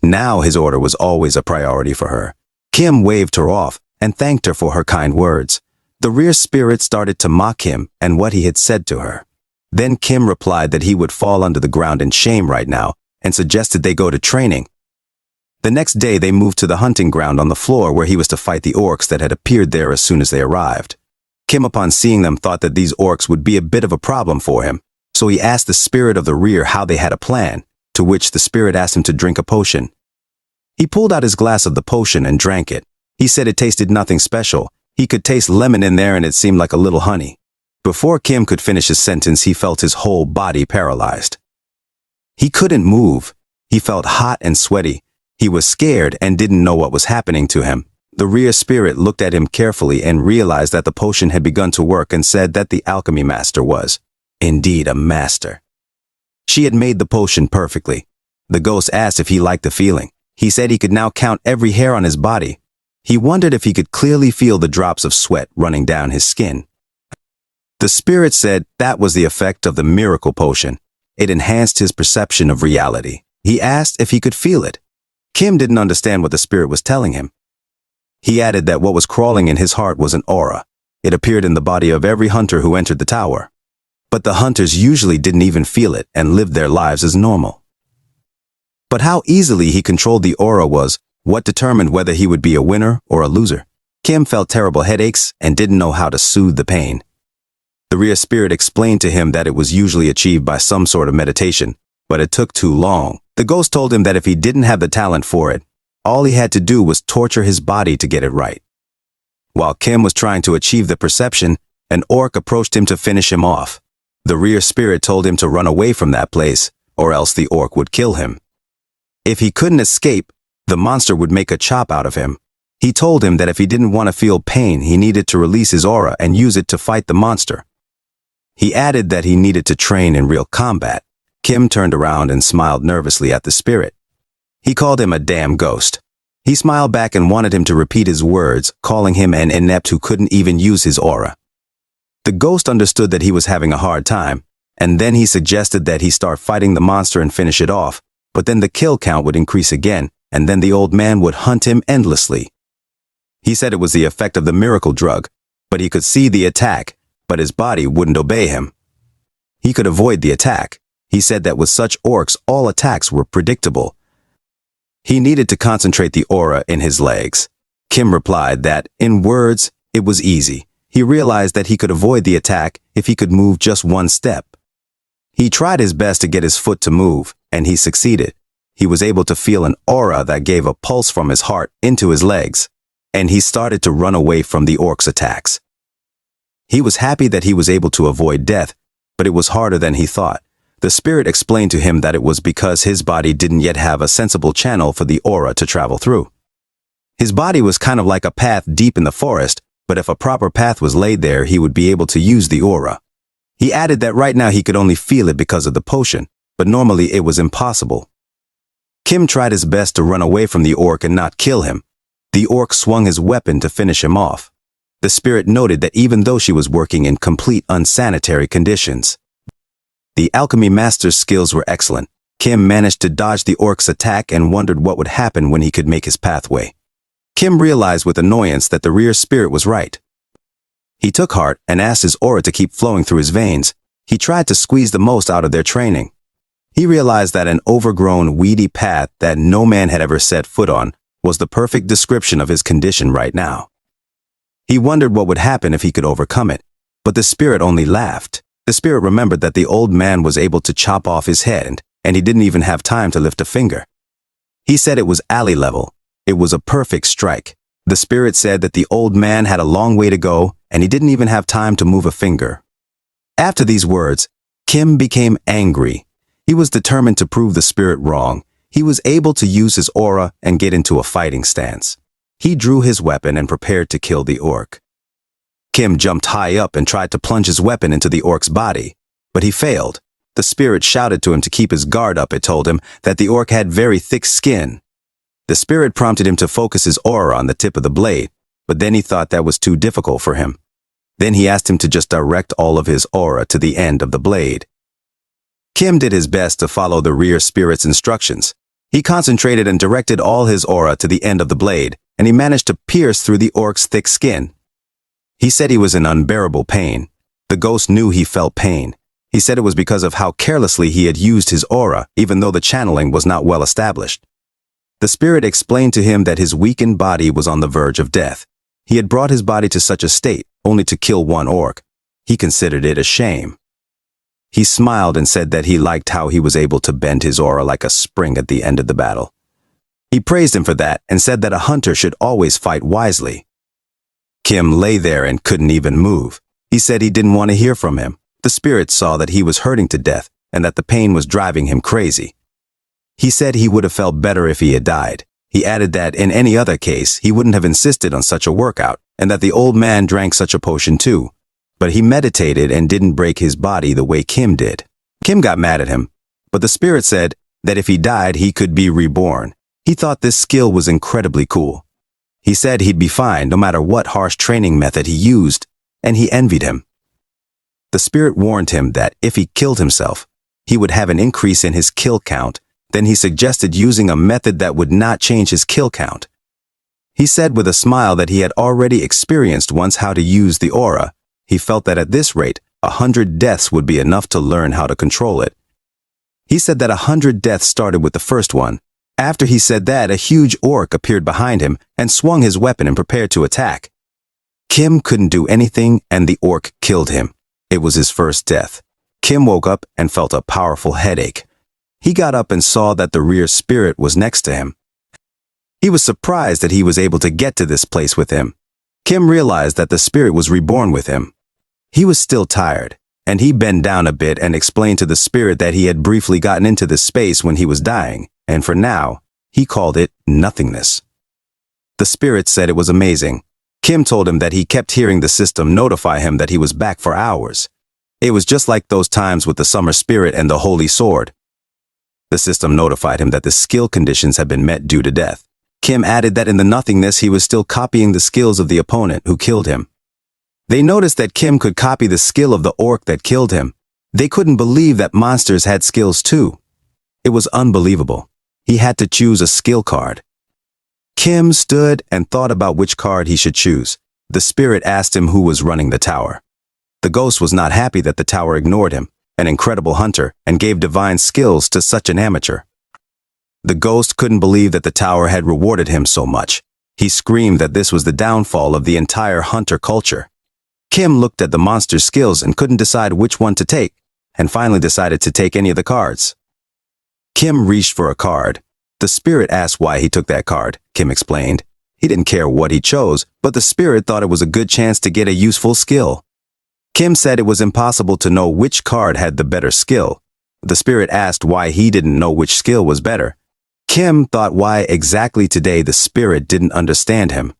Now his order was always a priority for her. Kim waved her off and thanked her for her kind words. The rear spirit started to mock him and what he had said to her. Then Kim replied that he would fall under the ground in shame right now and suggested they go to training. The next day they moved to the hunting ground on the floor where he was to fight the orcs that had appeared there as soon as they arrived. Kim, upon seeing them, thought that these orcs would be a bit of a problem for him, so he asked the spirit of the rear how they had a plan, to which the spirit asked him to drink a potion. He pulled out his glass of the potion and drank it. He said it tasted nothing special. He could taste lemon in there and it seemed like a little honey. Before Kim could finish his sentence, he felt his whole body paralyzed. He couldn't move. He felt hot and sweaty. He was scared and didn't know what was happening to him. The rear spirit looked at him carefully and realized that the potion had begun to work and said that the alchemy master was, indeed, a master. She had made the potion perfectly. The ghost asked if he liked the feeling. He said he could now count every hair on his body. He wondered if he could clearly feel the drops of sweat running down his skin. The spirit said that was the effect of the miracle potion. It enhanced his perception of reality. He asked if he could feel it. Kim didn't understand what the spirit was telling him. He added that what was crawling in his heart was an aura. It appeared in the body of every hunter who entered the tower. But the hunters usually didn't even feel it and lived their lives as normal. But how easily he controlled the aura was what determined whether he would be a winner or a loser. Kim felt terrible headaches and didn't know how to soothe the pain. The rear spirit explained to him that it was usually achieved by some sort of meditation, but it took too long. The ghost told him that if he didn't have the talent for it, all he had to do was torture his body to get it right. While Kim was trying to achieve the perception, an orc approached him to finish him off. The rear spirit told him to run away from that place, or else the orc would kill him. If he couldn't escape, the monster would make a chop out of him. He told him that if he didn't want to feel pain, he needed to release his aura and use it to fight the monster. He added that he needed to train in real combat. Kim turned around and smiled nervously at the spirit. He called him a damn ghost. He smiled back and wanted him to repeat his words, calling him an inept who couldn't even use his aura. The ghost understood that he was having a hard time, and then he suggested that he start fighting the monster and finish it off, but then the kill count would increase again, and then the old man would hunt him endlessly. He said it was the effect of the miracle drug, but he could see the attack, but his body wouldn't obey him. He could avoid the attack. He said that with such orcs, all attacks were predictable. He needed to concentrate the aura in his legs. Kim replied that, in words, it was easy. He realized that he could avoid the attack if he could move just one step. He tried his best to get his foot to move, and he succeeded. He was able to feel an aura that gave a pulse from his heart into his legs, and he started to run away from the orcs' attacks. He was happy that he was able to avoid death, but it was harder than he thought. The spirit explained to him that it was because his body didn't yet have a sensible channel for the aura to travel through. His body was kind of like a path deep in the forest, but if a proper path was laid there, he would be able to use the aura. He added that right now he could only feel it because of the potion, but normally it was impossible. Kim tried his best to run away from the orc and not kill him. The orc swung his weapon to finish him off. The spirit noted that even though she was working in complete unsanitary conditions, the alchemy master's skills were excellent. Kim managed to dodge the orc's attack and wondered what would happen when he could make his pathway. Kim realized with annoyance that the rear spirit was right. He took heart and asked his aura to keep flowing through his veins. He tried to squeeze the most out of their training. He realized that an overgrown, weedy path that no man had ever set foot on was the perfect description of his condition right now. He wondered what would happen if he could overcome it, but the spirit only laughed. The spirit remembered that the old man was able to chop off his head, and he didn't even have time to lift a finger. He said it was alley level. It was a perfect strike. The spirit said that the old man had a long way to go, and he didn't even have time to move a finger. After these words, Kim became angry. He was determined to prove the spirit wrong. He was able to use his aura and get into a fighting stance. He drew his weapon and prepared to kill the orc. Kim jumped high up and tried to plunge his weapon into the orc's body, but he failed. The spirit shouted to him to keep his guard up. It told him that the orc had very thick skin. The spirit prompted him to focus his aura on the tip of the blade, but then he thought that was too difficult for him. Then he asked him to just direct all of his aura to the end of the blade. Kim did his best to follow the rear spirit's instructions. He concentrated and directed all his aura to the end of the blade, and he managed to pierce through the orc's thick skin. He said he was in unbearable pain. The ghost knew he felt pain. He said it was because of how carelessly he had used his aura, even though the channeling was not well established. The spirit explained to him that his weakened body was on the verge of death. He had brought his body to such a state only to kill one orc. He considered it a shame. He smiled and said that he liked how he was able to bend his aura like a spring at the end of the battle. He praised him for that and said that a hunter should always fight wisely. Kim lay there and couldn't even move. He said he didn't want to hear from him. The spirit saw that he was hurting to death and that the pain was driving him crazy. He said he would have felt better if he had died. He added that in any other case, he wouldn't have insisted on such a workout, and that the old man drank such a potion too. But he meditated and didn't break his body the way Kim did. Kim got mad at him, but the spirit said that if he died, he could be reborn. He thought this skill was incredibly cool. He said he'd be fine no matter what harsh training method he used, and he envied him. The spirit warned him that if he killed himself, he would have an increase in his kill count. Then he suggested using a method that would not change his kill count. He said with a smile that he had already experienced once how to use the aura. He felt that at this rate, 100 deaths would be enough to learn how to control it. He said that 100 deaths started with the first one. After he said that, a huge orc appeared behind him and swung his weapon and prepared to attack. Kim couldn't do anything and the orc killed him. It was his first death. Kim woke up and felt a powerful headache. He got up and saw that the rear spirit was next to him. He was surprised that he was able to get to this place with him. Kim realized that the spirit was reborn with him. He was still tired, and he bent down a bit and explained to the spirit that he had briefly gotten into this space when he was dying, and for now, he called it nothingness. The spirit said it was amazing. Kim told him that he kept hearing the system notify him that he was back for hours. It was just like those times with the summer spirit and the holy sword. The system notified him that the skill conditions had been met due to death. Kim added that in the nothingness he was still copying the skills of the opponent who killed him. They noticed that Kim could copy the skill of the orc that killed him. They couldn't believe that monsters had skills too. It was unbelievable. He had to choose a skill card. Kim stood and thought about which card he should choose. The spirit asked him who was running the tower. The ghost was not happy that the tower ignored him, an incredible hunter, and gave divine skills to such an amateur. The ghost couldn't believe that the tower had rewarded him so much. He screamed that this was the downfall of the entire hunter culture. Kim looked at the monster's skills and couldn't decide which one to take, and finally decided to take any of the cards. Kim reached for a card. The spirit asked why he took that card. Kim explained. He didn't care what he chose, but the spirit thought it was a good chance to get a useful skill. Kim said it was impossible to know which card had the better skill. The spirit asked why he didn't know which skill was better. Kim thought why exactly today the spirit didn't understand him.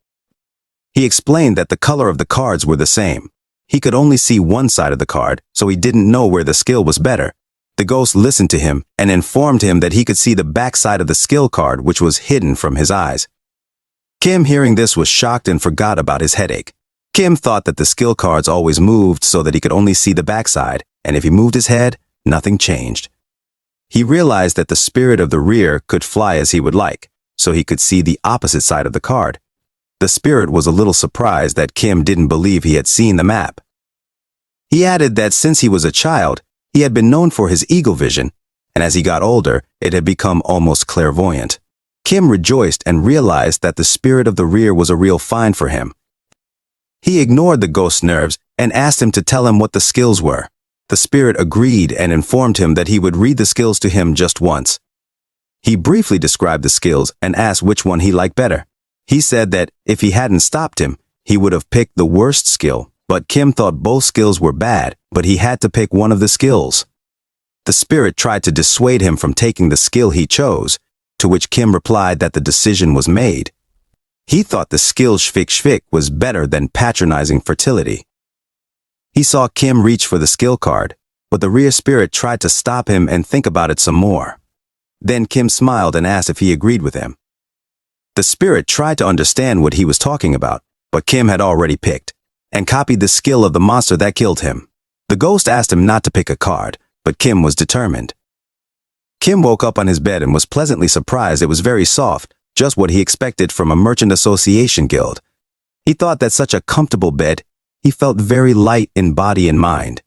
He explained that the color of the cards were the same. He could only see one side of the card, so he didn't know where the skill was better. The ghost listened to him and informed him that he could see the back side of the skill card, which was hidden from his eyes. Kim, hearing this, was shocked and forgot about his headache. Kim thought that the skill cards always moved so that he could only see the backside, and if he moved his head, nothing changed. He realized that the spirit of the rear could fly as he would like, so he could see the opposite side of the card. The spirit was a little surprised that Kim didn't believe he had seen the map. He added that since he was a child, he had been known for his eagle vision, and as he got older, it had become almost clairvoyant. Kim rejoiced and realized that the spirit of the rear was a real find for him. He ignored the ghost's nerves and asked him to tell him what the skills were. The spirit agreed and informed him that he would read the skills to him just once. He briefly described the skills and asked which one he liked better. He said that if he hadn't stopped him, he would have picked the worst skill, but Kim thought both skills were bad, but he had to pick one of the skills. The spirit tried to dissuade him from taking the skill he chose, to which Kim replied that the decision was made. He thought the skill shvik was better than patronizing fertility. He saw Kim reach for the skill card, but the rear spirit tried to stop him and think about it some more. Then Kim smiled and asked if he agreed with him. The spirit tried to understand what he was talking about, but Kim had already picked, and copied the skill of the monster that killed him. The ghost asked him not to pick a card, but Kim was determined. Kim woke up on his bed and was pleasantly surprised it was very soft, just what he expected from a merchant association guild. He thought that such a comfortable bed, he felt very light in body and mind.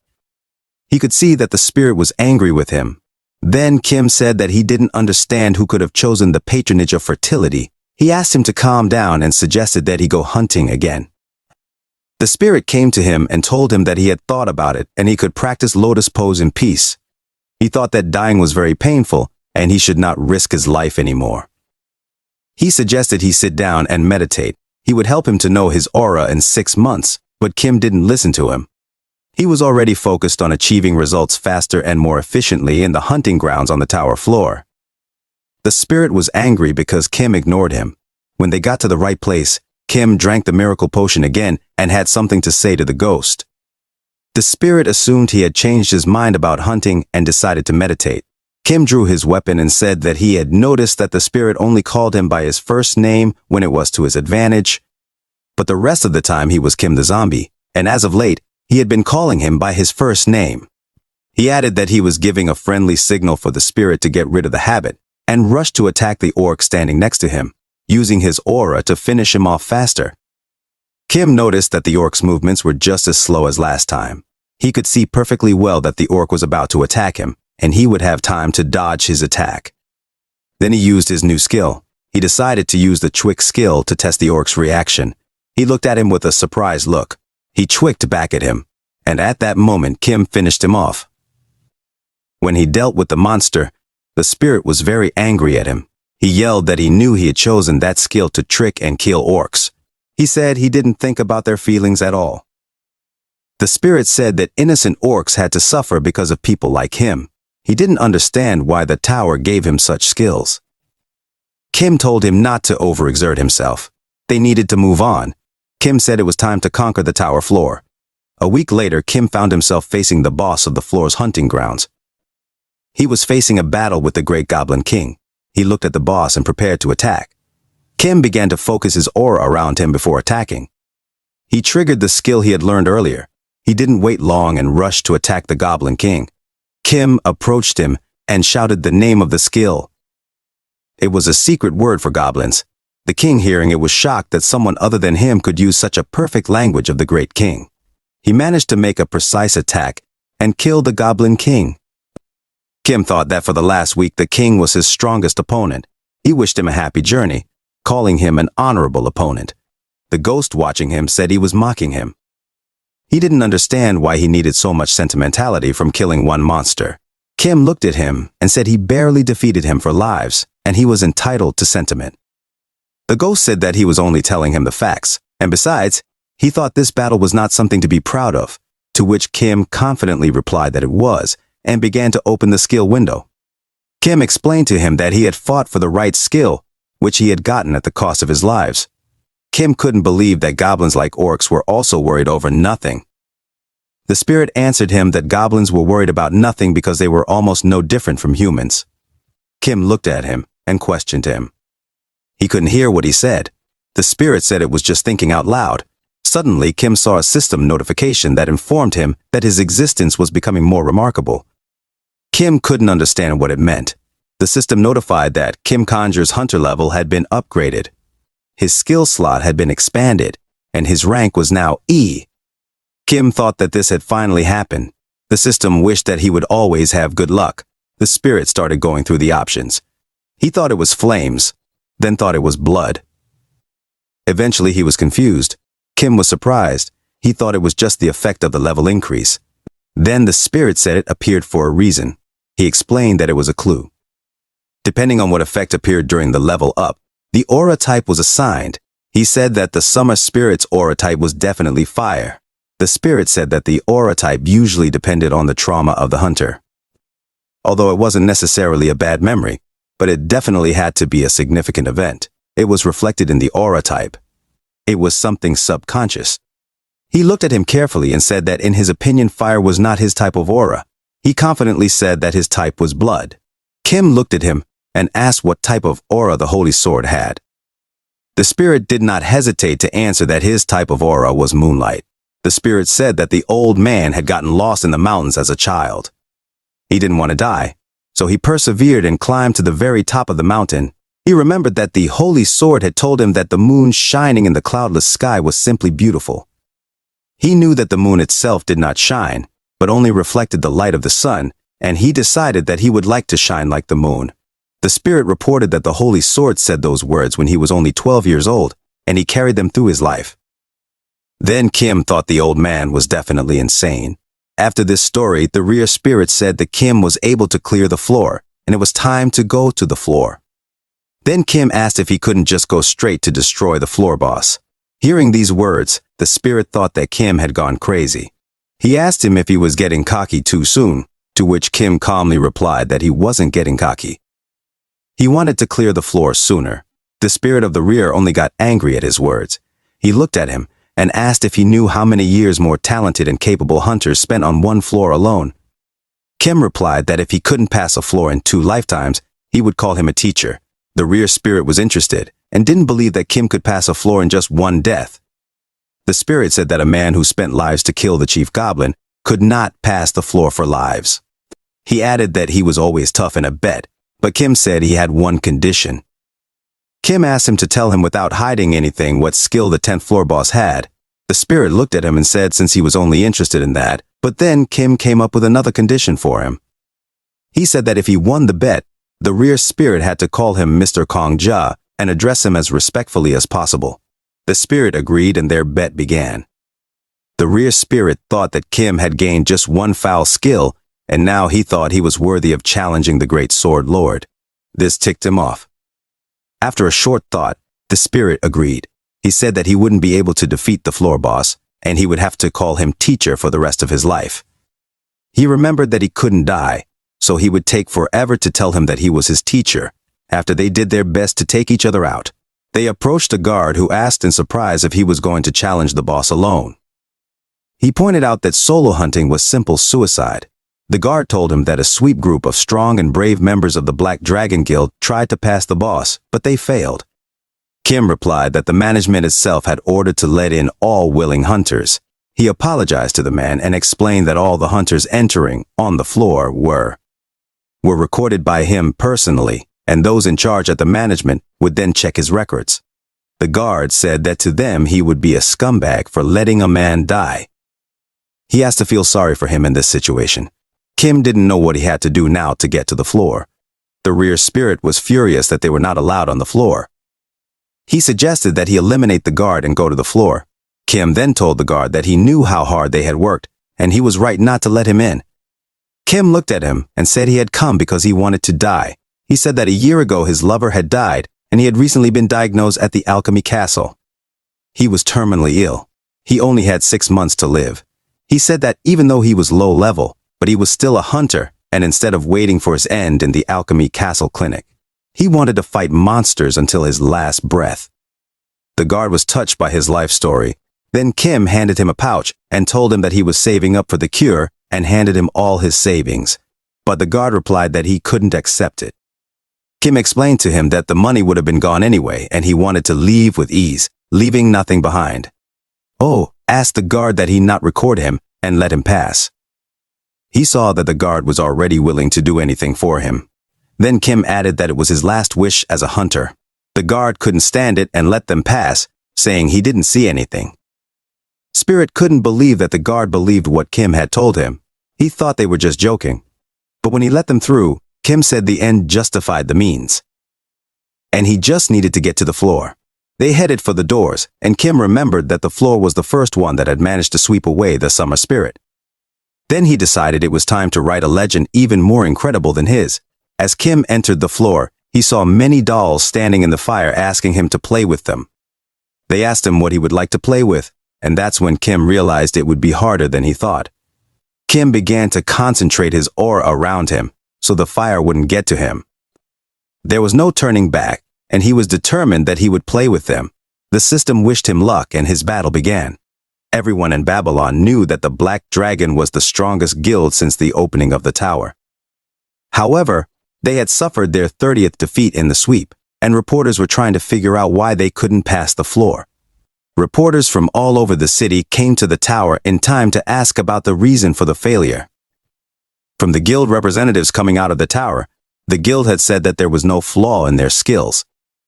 He could see that the spirit was angry with him. Then Kim said that he didn't understand who could have chosen the patronage of fertility. He asked him to calm down and suggested that he go hunting again. The spirit came to him and told him that he had thought about it and he could practice lotus pose in peace. He thought that dying was very painful and he should not risk his life anymore. He suggested he sit down and meditate. He would help him to know his aura in 6 months, but Kim didn't listen to him. He was already focused on achieving results faster and more efficiently in the hunting grounds on the tower floor. The spirit was angry because Kim ignored him. When they got to the right place, Kim drank the miracle potion again and had something to say to the ghost. The spirit assumed he had changed his mind about hunting and decided to meditate. Kim drew his weapon and said that he had noticed that the spirit only called him by his first name when it was to his advantage, but the rest of the time he was Kim the zombie, and as of late, he had been calling him by his first name. He added that he was giving a friendly signal for the spirit to get rid of the habit, and rushed to attack the orc standing next to him, using his aura to finish him off faster. Kim noticed that the orc's movements were just as slow as last time. He could see perfectly well that the orc was about to attack him, and he would have time to dodge his attack. Then he used his new skill. He decided to use the Chwick skill to test the orc's reaction. He looked at him with a surprised look. He Chwicked back at him, and at that moment Kim finished him off. When he dealt with the monster, the spirit was very angry at him. He yelled that he knew he had chosen that skill to trick and kill orcs. He said he didn't think about their feelings at all. The spirit said that innocent orcs had to suffer because of people like him. He didn't understand why the tower gave him such skills. Kim told him not to overexert himself. They needed to move on. Kim said it was time to conquer the tower floor. A week later, Kim found himself facing the boss of the floor's hunting grounds. He was facing a battle with the Great Goblin King. He looked at the boss and prepared to attack. Kim began to focus his aura around him before attacking. He triggered the skill he had learned earlier. He didn't wait long and rushed to attack the Goblin King. Kim approached him and shouted the name of the skill. It was a secret word for goblins. The king, hearing it, was shocked that someone other than him could use such a perfect language of the great king. He managed to make a precise attack and kill the Goblin King. Kim thought that for the last week the king was his strongest opponent. He wished him a happy journey, calling him an honorable opponent. The ghost watching him said he was mocking him. He didn't understand why he needed so much sentimentality from killing one monster. Kim looked at him and said he barely defeated him for lives, and he was entitled to sentiment. The ghost said that he was only telling him the facts, and besides, he thought this battle was not something to be proud of, to which Kim confidently replied that it was, and began to open the skill window. Kim explained to him that he had fought for the right skill, which he had gotten at the cost of his lives. Kim couldn't believe that goblins like orcs were also worried over nothing. The spirit answered him that goblins were worried about nothing because they were almost no different from humans. Kim looked at him and questioned him. He couldn't hear what he said. The spirit said it was just thinking out loud. Suddenly, Kim saw a system notification that informed him that his existence was becoming more remarkable. Kim couldn't understand what it meant. The system notified that Kim Conjure's hunter level had been upgraded. His skill slot had been expanded, and his rank was now E. Kim thought that this had finally happened. The system wished that he would always have good luck. The spirit started going through the options. He thought it was flames, then thought it was blood. Eventually he was confused. Kim was surprised. He thought it was just the effect of the level increase. Then the spirit said it appeared for a reason. He explained that it was a clue. Depending on what effect appeared during the level up, the aura type was assigned. He said that the summer spirit's aura type was definitely fire. The spirit said that the aura type usually depended on the trauma of the hunter. Although it wasn't necessarily a bad memory, but it definitely had to be a significant event. It was reflected in the aura type. It was something subconscious. He looked at him carefully and said that in his opinion fire was not his type of aura. He confidently said that his type was blood. Kim looked at him and asked what type of aura the holy sword had. The spirit did not hesitate to answer that his type of aura was moonlight. The spirit said that the old man had gotten lost in the mountains as a child. He didn't want to die, so he persevered and climbed to the very top of the mountain. He remembered that the holy sword had told him that the moon shining in the cloudless sky was simply beautiful. He knew that the moon itself did not shine, but only reflected the light of the sun, and he decided that he would like to shine like the moon. The spirit reported that the holy sword said those words when he was only 12 years old, and he carried them through his life. Then Kim thought the old man was definitely insane. After this story, the rear spirit said that Kim was able to clear the floor, and it was time to go to the floor. Then Kim asked if he couldn't just go straight to destroy the floor boss. Hearing these words, the spirit thought that Kim had gone crazy. He asked him if he was getting cocky too soon, to which Kim calmly replied that he wasn't getting cocky. He wanted to clear the floor sooner. The spirit of the rear only got angry at his words. He looked at him and asked if he knew how many years more talented and capable hunters spent on one floor alone. Kim replied that if he couldn't pass a floor in 2 lifetimes, he would call him a teacher. The rear spirit was interested and didn't believe that Kim could pass a floor in just 1 death. The spirit said that a man who spent lives to kill the chief goblin could not pass the floor for lives. He added that he was always tough in a bet, but Kim said he had one condition. Kim asked him to tell him without hiding anything what skill the 10th floor boss had. The spirit looked at him and said since he was only interested in that, but then Kim came up with another condition for him. He said that if he won the bet, the rear spirit had to call him Mr. Kong Ja and address him as respectfully as possible. The spirit agreed and their bet began. The rear spirit thought that Kim had gained just one foul skill, and now he thought he was worthy of challenging the great sword lord. This ticked him off. After a short thought, the spirit agreed. He said that he wouldn't be able to defeat the floor boss, and he would have to call him teacher for the rest of his life. He remembered that he couldn't die, so he would take forever to tell him that he was his teacher. After they did their best to take each other out, they approached a guard who asked in surprise if he was going to challenge the boss alone. He pointed out that solo hunting was simple suicide. The guard told him that a sweep group of strong and brave members of the Black Dragon Guild tried to pass the boss, but they failed. Kim replied that the management itself had ordered to let in all willing hunters. He apologized to the man and explained that all the hunters entering on the floor were recorded by him personally, and those in charge at the management would then check his records. The guard said that to them he would be a scumbag for letting a man die. He asked to feel sorry for him in this situation. Kim didn't know what he had to do now to get to the floor. The rear spirit was furious that they were not allowed on the floor. He suggested that he eliminate the guard and go to the floor. Kim then told the guard that he knew how hard they had worked, and he was right not to let him in. Kim looked at him and said he had come because he wanted to die. He said that a year ago his lover had died, and he had recently been diagnosed at the alchemy castle. He was terminally ill. He only had 6 months to live. He said that even though he was low level, but he was still a hunter, and instead of waiting for his end in the alchemy castle clinic, he wanted to fight monsters until his last breath. The guard was touched by his life story. Then Kim handed him a pouch and told him that he was saving up for the cure and handed him all his savings. But the guard replied that he couldn't accept it. Kim explained to him that the money would have been gone anyway and he wanted to leave with ease, leaving nothing behind. Oh, asked the guard that he not record him and let him pass. He saw that the guard was already willing to do anything for him. Then Kim added that it was his last wish as a hunter. The guard couldn't stand it and let them pass, saying he didn't see anything. Spirit couldn't believe that the guard believed what Kim had told him. He thought they were just joking. But when he let them through, Kim said the end justified the means. And he just needed to get to the floor. They headed for the doors, and Kim remembered that the floor was the first one that had managed to sweep away the summer spirit. Then he decided it was time to write a legend even more incredible than his. As Kim entered the floor, he saw many dolls standing in the fire asking him to play with them. They asked him what he would like to play with, and that's when Kim realized it would be harder than he thought. Kim began to concentrate his aura around him, so the fire wouldn't get to him. There was no turning back, and he was determined that he would play with them. The system wished him luck, and his battle began. Everyone in Babylon knew that the Black Dragon was the strongest guild since the opening of the tower. However, they had suffered their 30th defeat in the sweep, and reporters were trying to figure out why they couldn't pass the floor. Reporters from all over the city came to the tower in time to ask about the reason for the failure. From the guild representatives coming out of the tower, the guild had said that there was no flaw in their skills.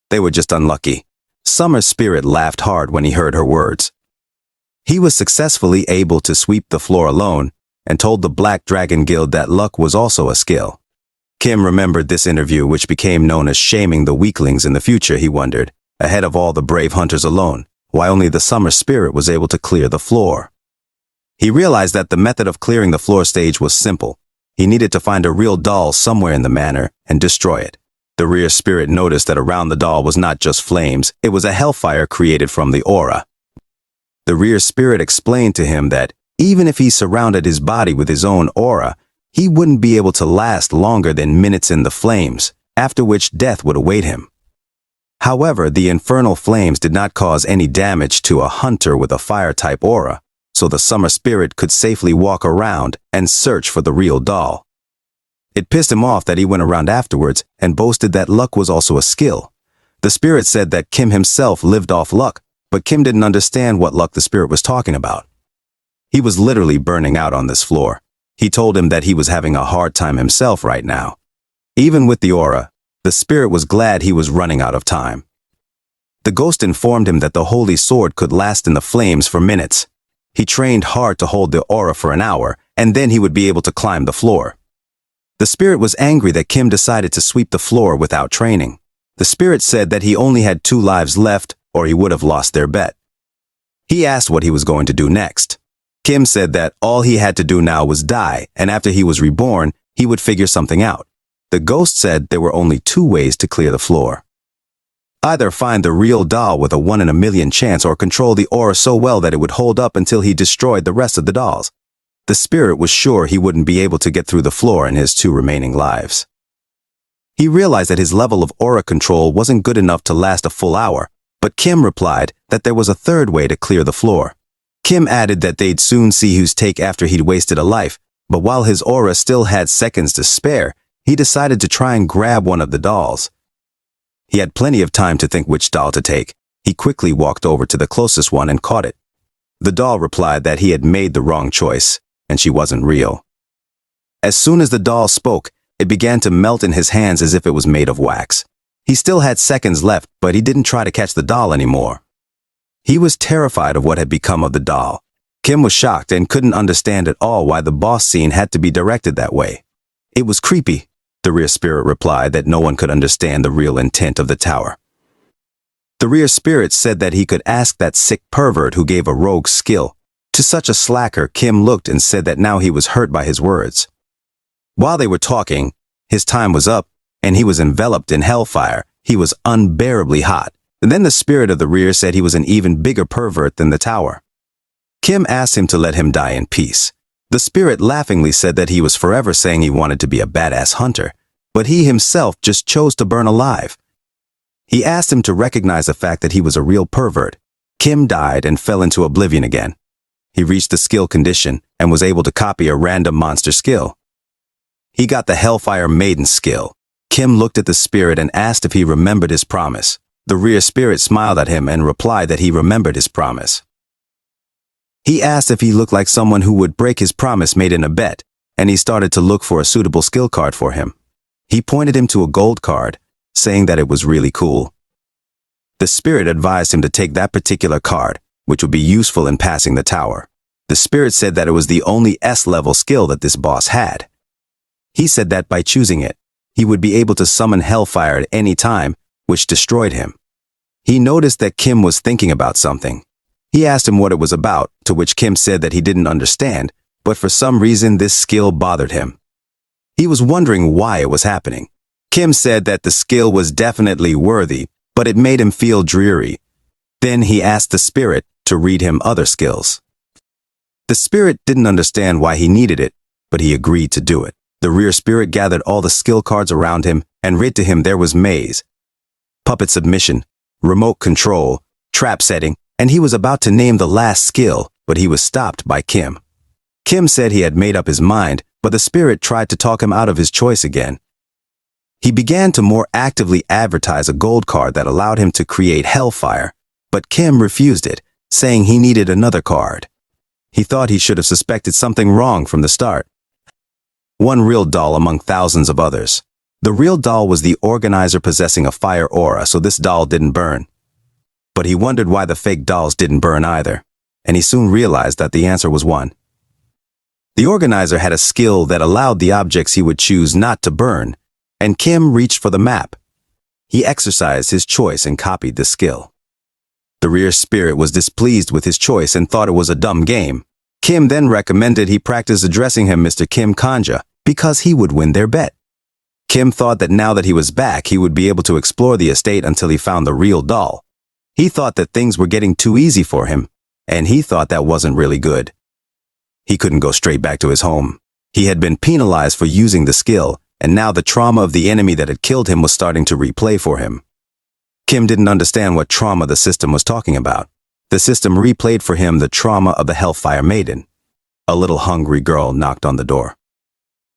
They were just unlucky. Summer Spirit laughed hard when he heard her words. He was successfully able to sweep the floor alone and told the Black Dragon Guild that luck was also a skill. Kim remembered this interview, which became known as shaming the weaklings in the future. He wondered, ahead of all the brave hunters alone, why only the Summer Spirit was able to clear the floor. He realized that the method of clearing the floor stage was simple. He needed to find a real doll somewhere in the manor and destroy it. The rear spirit noticed that around the doll was not just flames, it was a hellfire created from the aura. The rear spirit explained to him that even if he surrounded his body with his own aura, he wouldn't be able to last longer than minutes in the flames, after which death would await him. However, the infernal flames did not cause any damage to a hunter with a fire-type aura, so the Summer Spirit could safely walk around and search for the real doll. It pissed him off that he went around afterwards and boasted that luck was also a skill. The spirit said that Kim himself lived off luck, but Kim didn't understand what luck the spirit was talking about. He was literally burning out on this floor. He told him that he was having a hard time himself right now. Even with the aura, the spirit was glad he was running out of time. The ghost informed him that the holy sword could last in the flames for minutes. He trained hard to hold the aura for an hour, and then he would be able to climb the floor. The spirit was angry that Kim decided to sweep the floor without training. The spirit said that he only had 2 lives left, or he would have lost their bet. He asked what he was going to do next. Kim said that all he had to do now was die, and after he was reborn, he would figure something out. The ghost said there were only 2 ways to clear the floor. Either find the real doll with a 1 in a million chance, or control the aura so well that it would hold up until he destroyed the rest of the dolls. The spirit was sure he wouldn't be able to get through the floor in his 2 remaining lives. He realized that his level of aura control wasn't good enough to last a full hour, but Kim replied that there was a 3rd way to clear the floor. Kim added that they'd soon see whose take after he'd wasted a life, but while his aura still had seconds to spare, he decided to try and grab one of the dolls. He had plenty of time to think which doll to take. He quickly walked over to the closest one and caught it. The doll replied that he had made the wrong choice, and she wasn't real. As soon as the doll spoke, it began to melt in his hands as if it was made of wax. He still had seconds left, but he didn't try to catch the doll anymore. He was terrified of what had become of the doll. Kim was shocked and couldn't understand at all why the boss scene had to be directed that way. It was creepy. The rear spirit replied that no one could understand the real intent of the tower. The rear spirit said that he could ask that sick pervert who gave a rogue skill. To such a slacker, Kim looked and said that now he was hurt by his words. While they were talking, his time was up, and he was enveloped in hellfire. He was unbearably hot. And then the spirit of the rear said he was an even bigger pervert than the tower. Kim asked him to let him die in peace. The spirit laughingly said that he was forever saying he wanted to be a badass hunter, but he himself just chose to burn alive. He asked him to recognize the fact that he was a real pervert. Kim died and fell into oblivion again. He reached the skill condition and was able to copy a random monster skill. He got the Hellfire Maiden skill. Kim looked at the spirit and asked if he remembered his promise. The rear spirit smiled at him and replied that he remembered his promise. He asked if he looked like someone who would break his promise made in a bet, and he started to look for a suitable skill card for him. He pointed him to a gold card, saying that it was really cool. The spirit advised him to take that particular card, which would be useful in passing the tower. The spirit said that it was the only S-level skill that this boss had. He said that by choosing it, he would be able to summon hellfire at any time, which destroyed him. He noticed that Kim was thinking about something. He asked him what it was about, to which Kim said that he didn't understand, but for some reason this skill bothered him. He was wondering why it was happening. Kim said that the skill was definitely worthy, but it made him feel dreary. Then he asked the spirit to read him other skills. The spirit didn't understand why he needed it, but he agreed to do it. The rear spirit gathered all the skill cards around him and read to him there was maze, puppet submission, remote control, trap setting, and he was about to name the last skill, but he was stopped by Kim. Kim said he had made up his mind, but the spirit tried to talk him out of his choice again. He began to more actively advertise a gold card that allowed him to create hellfire, but Kim refused it, saying he needed another card. He thought he should have suspected something wrong from the start. One real doll among thousands of others. The real doll was the organizer possessing a fire aura, so this doll didn't burn. But he wondered why the fake dolls didn't burn either, and he soon realized that the answer was one. The organizer had a skill that allowed the objects he would choose not to burn, and Kim reached for the map. He exercised his choice and copied the skill. The rear spirit was displeased with his choice and thought it was a dumb game. Kim then recommended he practice addressing him Mr. Kim Kanja, because he would win their bet. Kim thought that now that he was back, he would be able to explore the estate until he found the real doll. He thought that things were getting too easy for him, and he thought that wasn't really good. He couldn't go straight back to his home. He had been penalized for using the skill, and now the trauma of the enemy that had killed him was starting to replay for him. Kim didn't understand what trauma the system was talking about. The system replayed for him the trauma of the Hellfire Maiden. A little hungry girl knocked on the door.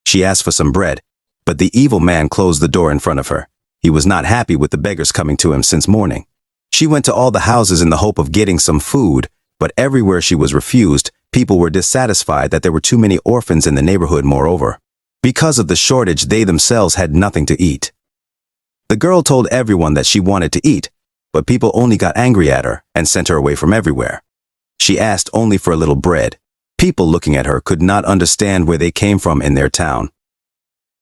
She asked for some bread, but the evil man closed the door in front of her. He was not happy with the beggars coming to him since morning. She went to all the houses in the hope of getting some food, but everywhere she was refused. People were dissatisfied that there were too many orphans in the neighborhood moreover. Because of the shortage, they themselves had nothing to eat. The girl told everyone that she wanted to eat, but people only got angry at her and sent her away from everywhere. She asked only for a little bread. People looking at her could not understand where they came from in their town.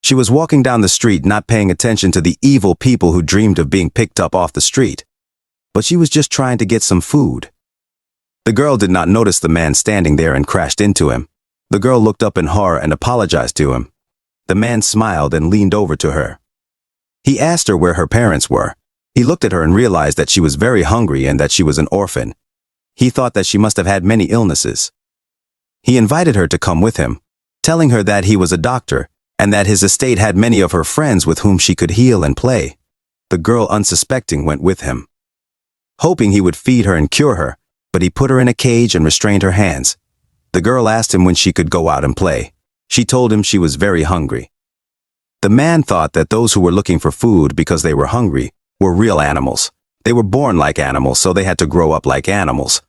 She was walking down the street not paying attention to the evil people who dreamed of being picked up off the street. But she was just trying to get some food. The girl did not notice the man standing there and crashed into him. The girl looked up in horror and apologized to him. The man smiled and leaned over to her. He asked her where her parents were. He looked at her and realized that she was very hungry and that she was an orphan. He thought that she must have had many illnesses. He invited her to come with him, telling her that he was a doctor and that his estate had many of her friends with whom she could heal and play. The girl, unsuspecting, went with him, hoping he would feed her and cure her, but he put her in a cage and restrained her hands. The girl asked him when she could go out and play. She told him she was very hungry. The man thought that those who were looking for food because they were hungry were real animals. They were born like animals, so they had to grow up like animals.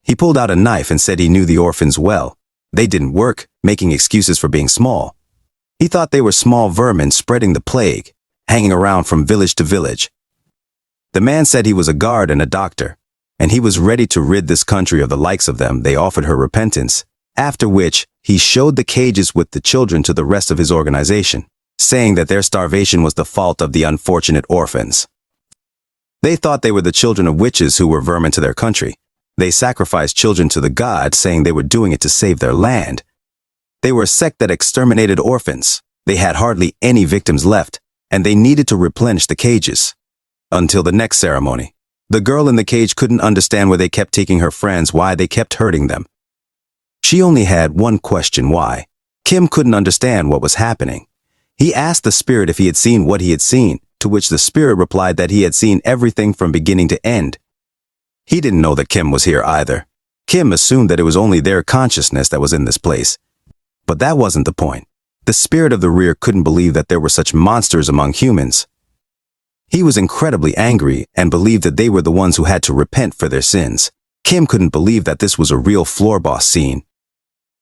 He pulled out a knife and said he knew the orphans well. They didn't work, making excuses for being small. He thought they were small vermin spreading the plague, hanging around from village to village. The man said he was a guard and a doctor, and he was ready to rid this country of the likes of them. They offered her repentance, after which he showed the cages with the children to the rest of his organization, saying that their starvation was the fault of the unfortunate orphans. They thought they were the children of witches who were vermin to their country. They sacrificed children to the gods, saying they were doing it to save their land. They were a sect that exterminated orphans. They had hardly any victims left, and they needed to replenish the cages. Until the next ceremony. The girl in the cage couldn't understand why they kept taking her friends, why they kept hurting them. She only had one question: why? Kim couldn't understand what was happening. He asked the spirit if he had seen what he had seen, to which the spirit replied that he had seen everything from beginning to end. He didn't know that Kim was here either. Kim assumed that it was only their consciousness that was in this place. But that wasn't the point. The spirit of the rear couldn't believe that there were such monsters among humans. He was incredibly angry and believed that they were the ones who had to repent for their sins. Kim couldn't believe that this was a real floor boss scene.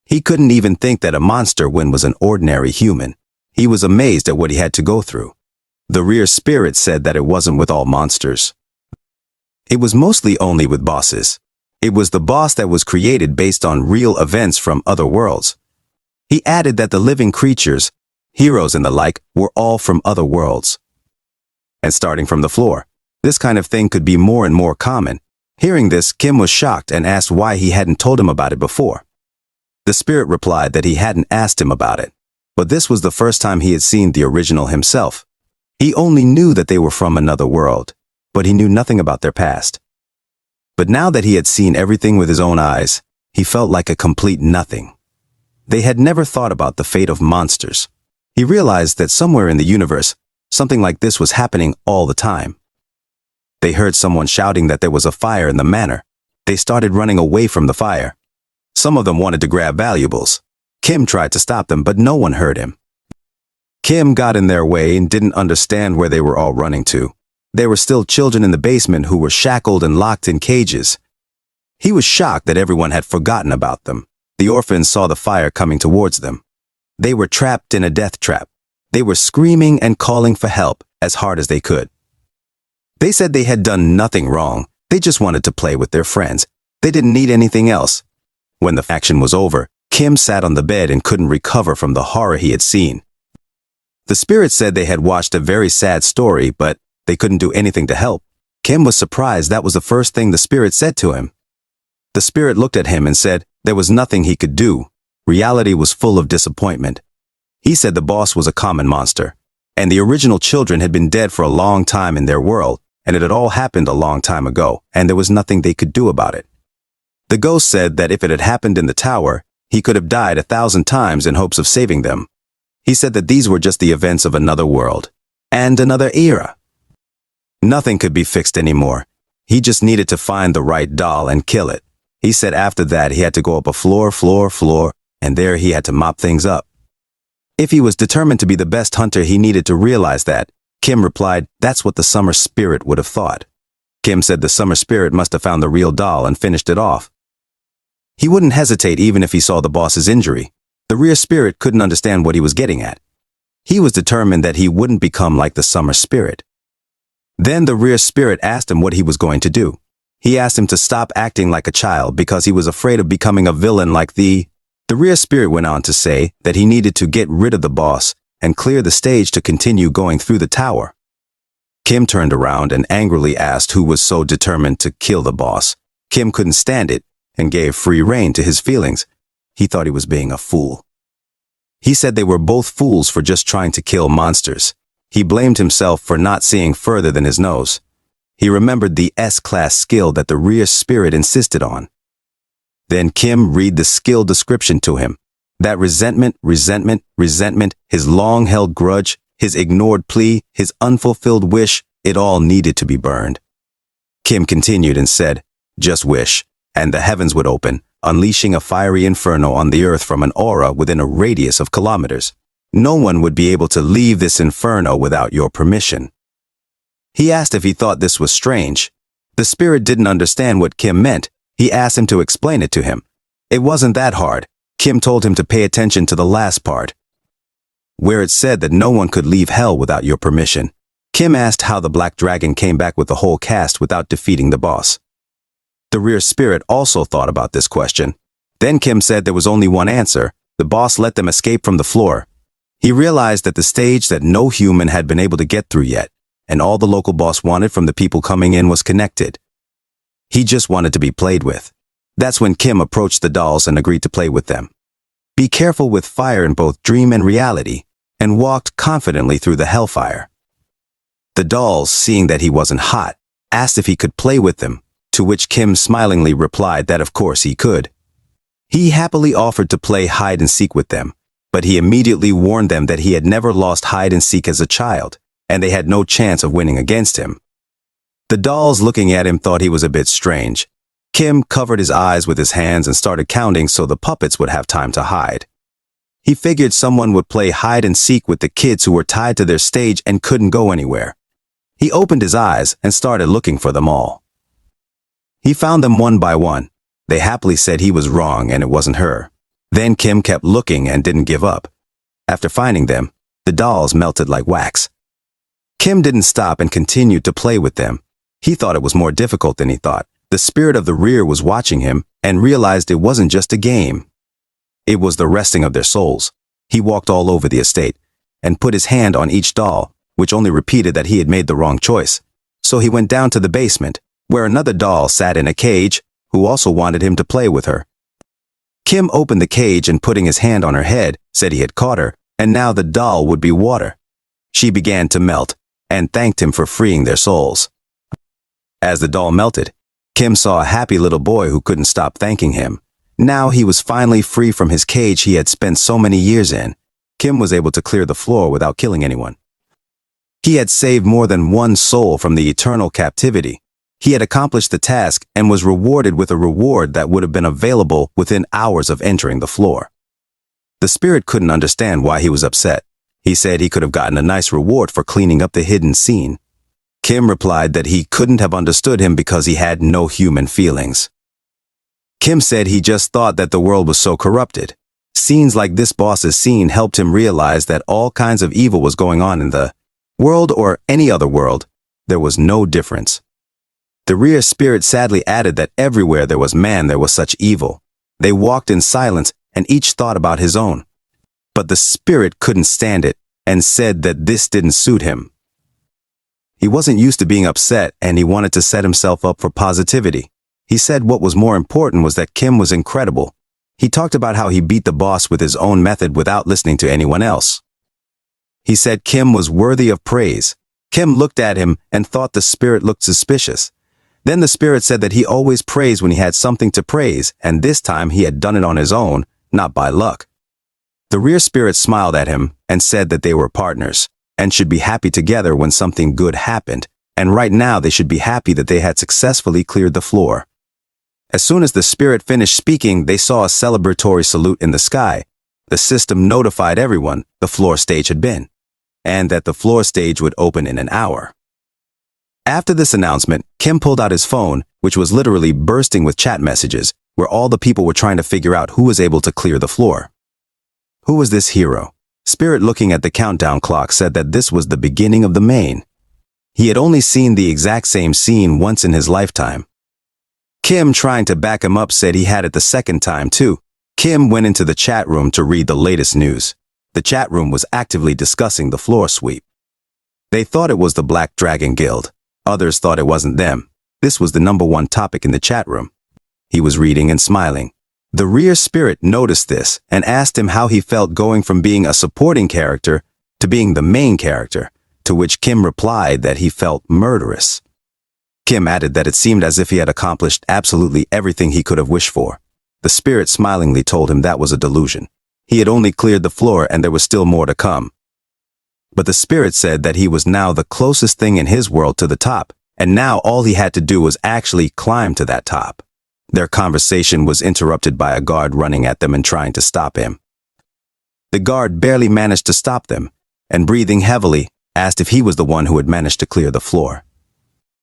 He couldn't even think that a monster when was an ordinary human. He was amazed at what he had to go through. The rear spirit said that it wasn't with all monsters. It was mostly only with bosses. It was the boss that was created based on real events from other worlds. He added that the living creatures, heroes and the like, were all from other worlds. And starting from the floor, this kind of thing could be more and more common. Hearing this, Kim was shocked and asked why he hadn't told him about it before. The spirit replied that he hadn't asked him about it, but this was the first time he had seen the original himself. He only knew that they were from another world, but he knew nothing about their past. But now that he had seen everything with his own eyes, he felt like a complete nothing. They had never thought about the fate of monsters. He realized that somewhere in the universe, something like this was happening all the time. They heard someone shouting that there was a fire in the manor. They started running away from the fire. Some of them wanted to grab valuables. Kim tried to stop them, but no one heard him. Kim got in their way and didn't understand where they were all running to. There were still children in the basement who were shackled and locked in cages. He was shocked that everyone had forgotten about them. The orphans saw the fire coming towards them. They were trapped in a death trap. They were screaming and calling for help as hard as they could. They said they had done nothing wrong. They just wanted to play with their friends. They didn't need anything else. When the action was over, Kim sat on the bed and couldn't recover from the horror he had seen. The spirit said they had watched a very sad story, but they couldn't do anything to help. Kim was surprised that was the first thing the spirit said to him. The spirit looked at him and said there was nothing he could do. Reality was full of disappointment. He said the boss was a common monster, and the original children had been dead for a long time in their world, and it had all happened a long time ago, and there was nothing they could do about it. The ghost said that if it had happened in the tower, he could have died 1,000 times in hopes of saving them. He said that these were just the events of another world and another era. Nothing could be fixed anymore. He just needed to find the right doll and kill it. He said after that he had to go up a floor, and there he had to mop things up. If he was determined to be the best hunter, he needed to realize that. Kim replied, that's what the summer spirit would have thought. Kim said the summer spirit must have found the real doll and finished it off. He wouldn't hesitate even if he saw the boss's injury. The rear spirit couldn't understand what he was getting at. He was determined that he wouldn't become like the summer spirit. Then the rear spirit asked him what he was going to do. He asked him to stop acting like a child because he was afraid of becoming a villain like the rear spirit went on to say that he needed to get rid of the boss and clear the stage to continue going through the tower. Kim turned around and angrily asked who was so determined to kill the boss. Kim couldn't stand it and gave free rein to his feelings. He thought he was being a fool. He said they were both fools for just trying to kill monsters. He blamed himself for not seeing further than his nose. He remembered the S-class skill that the rear spirit insisted on. Then Kim read the skill description to him. That resentment, his long-held grudge, his ignored plea, his unfulfilled wish, it all needed to be burned. Kim continued and said, just wish, and the heavens would open, unleashing a fiery inferno on the earth from an aura within a radius of kilometers. No one would be able to leave this inferno without your permission. He asked if he thought this was strange. The spirit didn't understand what Kim meant. He asked him to explain it to him. It wasn't that hard. Kim told him to pay attention to the last part, where it said that no one could leave hell without your permission. Kim asked how the black dragon came back with the whole cast without defeating the boss. The rear spirit also thought about this question. Then Kim said there was only one answer. The boss let them escape from the floor. He realized that the stage that no human had been able to get through yet, and all the local boss wanted from the people coming in was connected. He just wanted to be played with. That's when Kim approached the dolls and agreed to play with them. Be careful with fire in both dream and reality, and walked confidently through the hellfire. The dolls, seeing that he wasn't hot, asked if he could play with them, to which Kim smilingly replied that of course he could. He happily offered to play hide and seek with them, but he immediately warned them that he had never lost hide and seek as a child, and they had no chance of winning against him. The dolls looking at him thought he was a bit strange. Kim covered his eyes with his hands and started counting so the puppets would have time to hide. He figured someone would play hide and seek with the kids who were tied to their stage and couldn't go anywhere. He opened his eyes and started looking for them all. He found them one by one. They happily said he was wrong and it wasn't her. Then Kim kept looking and didn't give up. After finding them, the dolls melted like wax. Kim didn't stop and continued to play with them. He thought it was more difficult than he thought. The spirit of the rear was watching him and realized it wasn't just a game. It was the resting of their souls. He walked all over the estate and put his hand on each doll, which only repeated that he had made the wrong choice. So he went down to the basement, where another doll sat in a cage, who also wanted him to play with her. Kim opened the cage and putting his hand on her head, said he had caught her, and now the doll would be water. She began to melt, and thanked him for freeing their souls. As the doll melted, Kim saw a happy little boy who couldn't stop thanking him. Now he was finally free from his cage he had spent so many years in. Kim was able to clear the floor without killing anyone. He had saved more than one soul from the eternal captivity. He had accomplished the task and was rewarded with a reward that would have been available within hours of entering the floor. The spirit couldn't understand why he was upset. He said he could have gotten a nice reward for cleaning up the hidden scene. Kim replied that he couldn't have understood him because he had no human feelings. Kim said he just thought that the world was so corrupted. Scenes like this boss's scene helped him realize that all kinds of evil was going on in the world or any other world. There was no difference. The rear spirit sadly added that everywhere there was man there was such evil. They walked in silence and each thought about his own. But the spirit couldn't stand it and said that this didn't suit him. He wasn't used to being upset and he wanted to set himself up for positivity. He said what was more important was that Kim was incredible. He talked about how he beat the boss with his own method without listening to anyone else. He said Kim was worthy of praise. Kim looked at him and thought the spirit looked suspicious. Then the spirit said that he always praised when he had something to praise, and this time he had done it on his own, not by luck. The rear spirit smiled at him and said that they were partners and should be happy together when something good happened, and right now they should be happy that they had successfully cleared the floor. As soon as the spirit finished speaking, they saw a celebratory salute in the sky. The system notified everyone the floor stage had been, and that the floor stage would open in an hour. After this announcement, Kim pulled out his phone, which was literally bursting with chat messages, where all the people were trying to figure out who was able to clear the floor. Who was this hero? Spirit, looking at the countdown clock, said that this was the beginning of the main. He had only seen the exact same scene once in his lifetime. Kim, trying to back him up, said he had it the second time too. Kim went into the chat room to read the latest news. The chat room was actively discussing the floor sweep. They thought it was the Black Dragon Guild. Others thought it wasn't them. This was the #1 topic in the chat room. He was reading and smiling. The rear spirit noticed this and asked him how he felt going from being a supporting character to being the main character, to which Kim replied that he felt murderous. Kim added that it seemed as if he had accomplished absolutely everything he could have wished for. The spirit smilingly told him that was a delusion. He had only cleared the floor and there was still more to come. But the spirit said that he was now the closest thing in his world to the top, and now all he had to do was actually climb to that top. Their conversation was interrupted by a guard running at them and trying to stop him. The guard barely managed to stop them, and breathing heavily, asked if he was the one who had managed to clear the floor.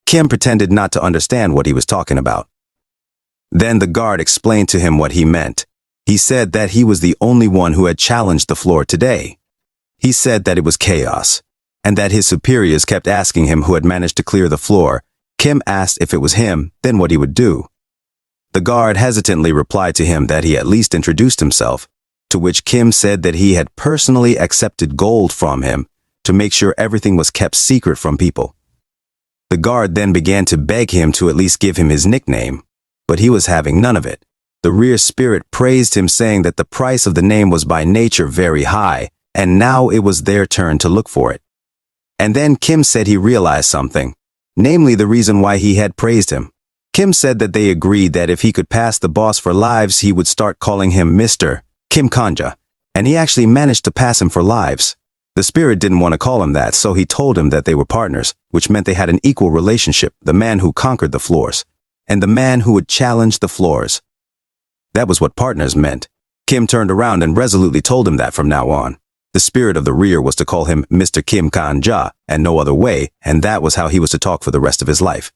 Kim pretended not to understand what he was talking about. Then the guard explained to him what he meant. He said that he was the only one who had challenged the floor today. He said that it was chaos, and that his superiors kept asking him who had managed to clear the floor. Kim asked if it was him, then what he would do. The guard hesitantly replied to him that he at least introduced himself, to which Kim said that he had personally accepted gold from him to make sure everything was kept secret from people. The guard then began to beg him to at least give him his nickname, but he was having none of it. The rear spirit praised him, saying that the price of the name was by nature very high, and now it was their turn to look for it. And then Kim said he realized something, namely the reason why he had praised him. Kim said that they agreed that if he could pass the boss for lives, he would start calling him Mr. Kim Kanja, and he actually managed to pass him for lives. The spirit didn't want to call him that, so he told him that they were partners, which meant they had an equal relationship, the man who conquered the floors, and the man who would challenge the floors. That was what partners meant. Kim turned around and resolutely told him that from now on. The spirit of the rear was to call him Mr. Kim Kanja and no other way, and that was how he was to talk for the rest of his life.